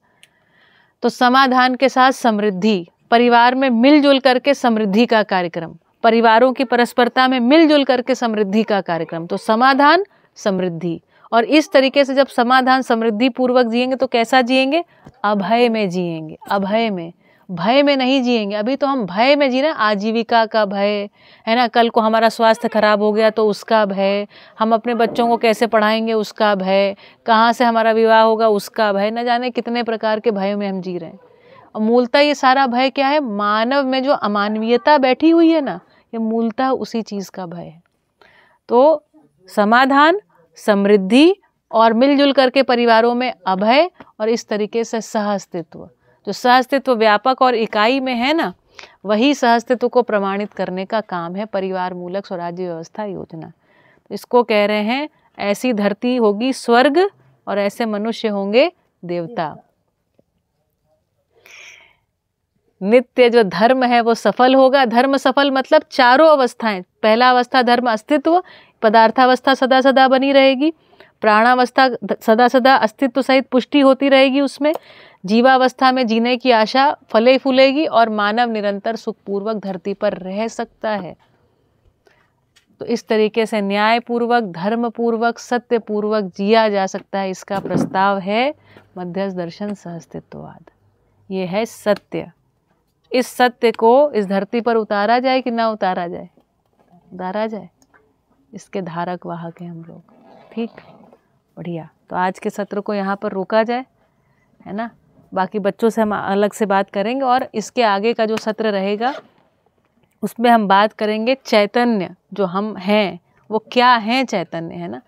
A: तो समाधान के साथ समृद्धि, परिवार में मिलजुल करके समृद्धि का कार्यक्रम, परिवारों की परस्परता में मिलजुल करके समृद्धि का कार्यक्रम। तो समाधान समृद्धि, और इस तरीके से जब समाधान समृद्धि पूर्वक जिएंगे तो कैसा जिएंगे? अभय में जिएंगे, अभय में, भय में नहीं जिएंगे। अभी तो हम भय में जी रहे हैं, आजीविका का भय है ना, कल को हमारा स्वास्थ्य खराब हो गया तो उसका भय, हम अपने बच्चों को कैसे पढ़ाएंगे उसका भय, कहाँ से हमारा विवाह होगा उसका भय, न जाने कितने प्रकार के भयों में हम जी रहे हैं। और मूलतः ये सारा भय क्या है? मानव में जो अमानवीयता बैठी हुई है ना, ये मूलतः उसी चीज़ का भय है। तो समाधान, समृद्धि और मिलजुल करके परिवारों में अभय, और इस तरीके से सहअस्तित्व, जो सहअस्तित्व व्यापक और इकाई में है ना, वही सहअस्तित्व को प्रमाणित करने का काम है परिवार मूलक स्वराज्य व्यवस्था योजना। तो इसको कह रहे हैं ऐसी धरती होगी स्वर्ग और ऐसे मनुष्य होंगे देवता। नित्य जो धर्म है वो सफल होगा। धर्म सफल मतलब चारों अवस्थाएं, पहला अवस्था धर्म अस्तित्व, पदार्थावस्था सदा सदा बनी रहेगी, प्राणावस्था सदा सदा अस्तित्व सहित पुष्टि होती रहेगी उसमें, जीवावस्था में जीने की आशा फले फूलेगी, और मानव निरंतर सुखपूर्वक धरती पर रह सकता है। तो इस तरीके से न्यायपूर्वक, धर्मपूर्वक, सत्यपूर्वक जिया जा सकता है। इसका प्रस्ताव है मध्यस्थ दर्शन सहअस्तित्ववाद। ये है सत्य। इस सत्य को इस धरती पर उतारा जाए कि ना उतारा जाए? उतारा जाए। इसके धारक वाहक हैं हम लोग। ठीक, बढ़िया। तो आज के सत्र को यहाँ पर रोका जाए, है ना। बाकी बच्चों से हम अलग से बात करेंगे, और इसके आगे का जो सत्र रहेगा उसमें हम बात करेंगे चैतन्य जो हम हैं वो क्या है, चैतन्य, है ना।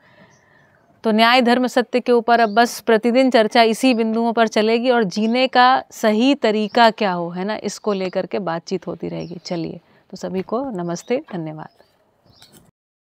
A: तो न्याय धर्म सत्य के ऊपर अब बस प्रतिदिन चर्चा इसी बिंदुओं पर चलेगी, और जीने का सही तरीका क्या हो, है ना, इसको लेकर के बातचीत होती रहेगी। चलिए, तो सभी को नमस्ते, धन्यवाद।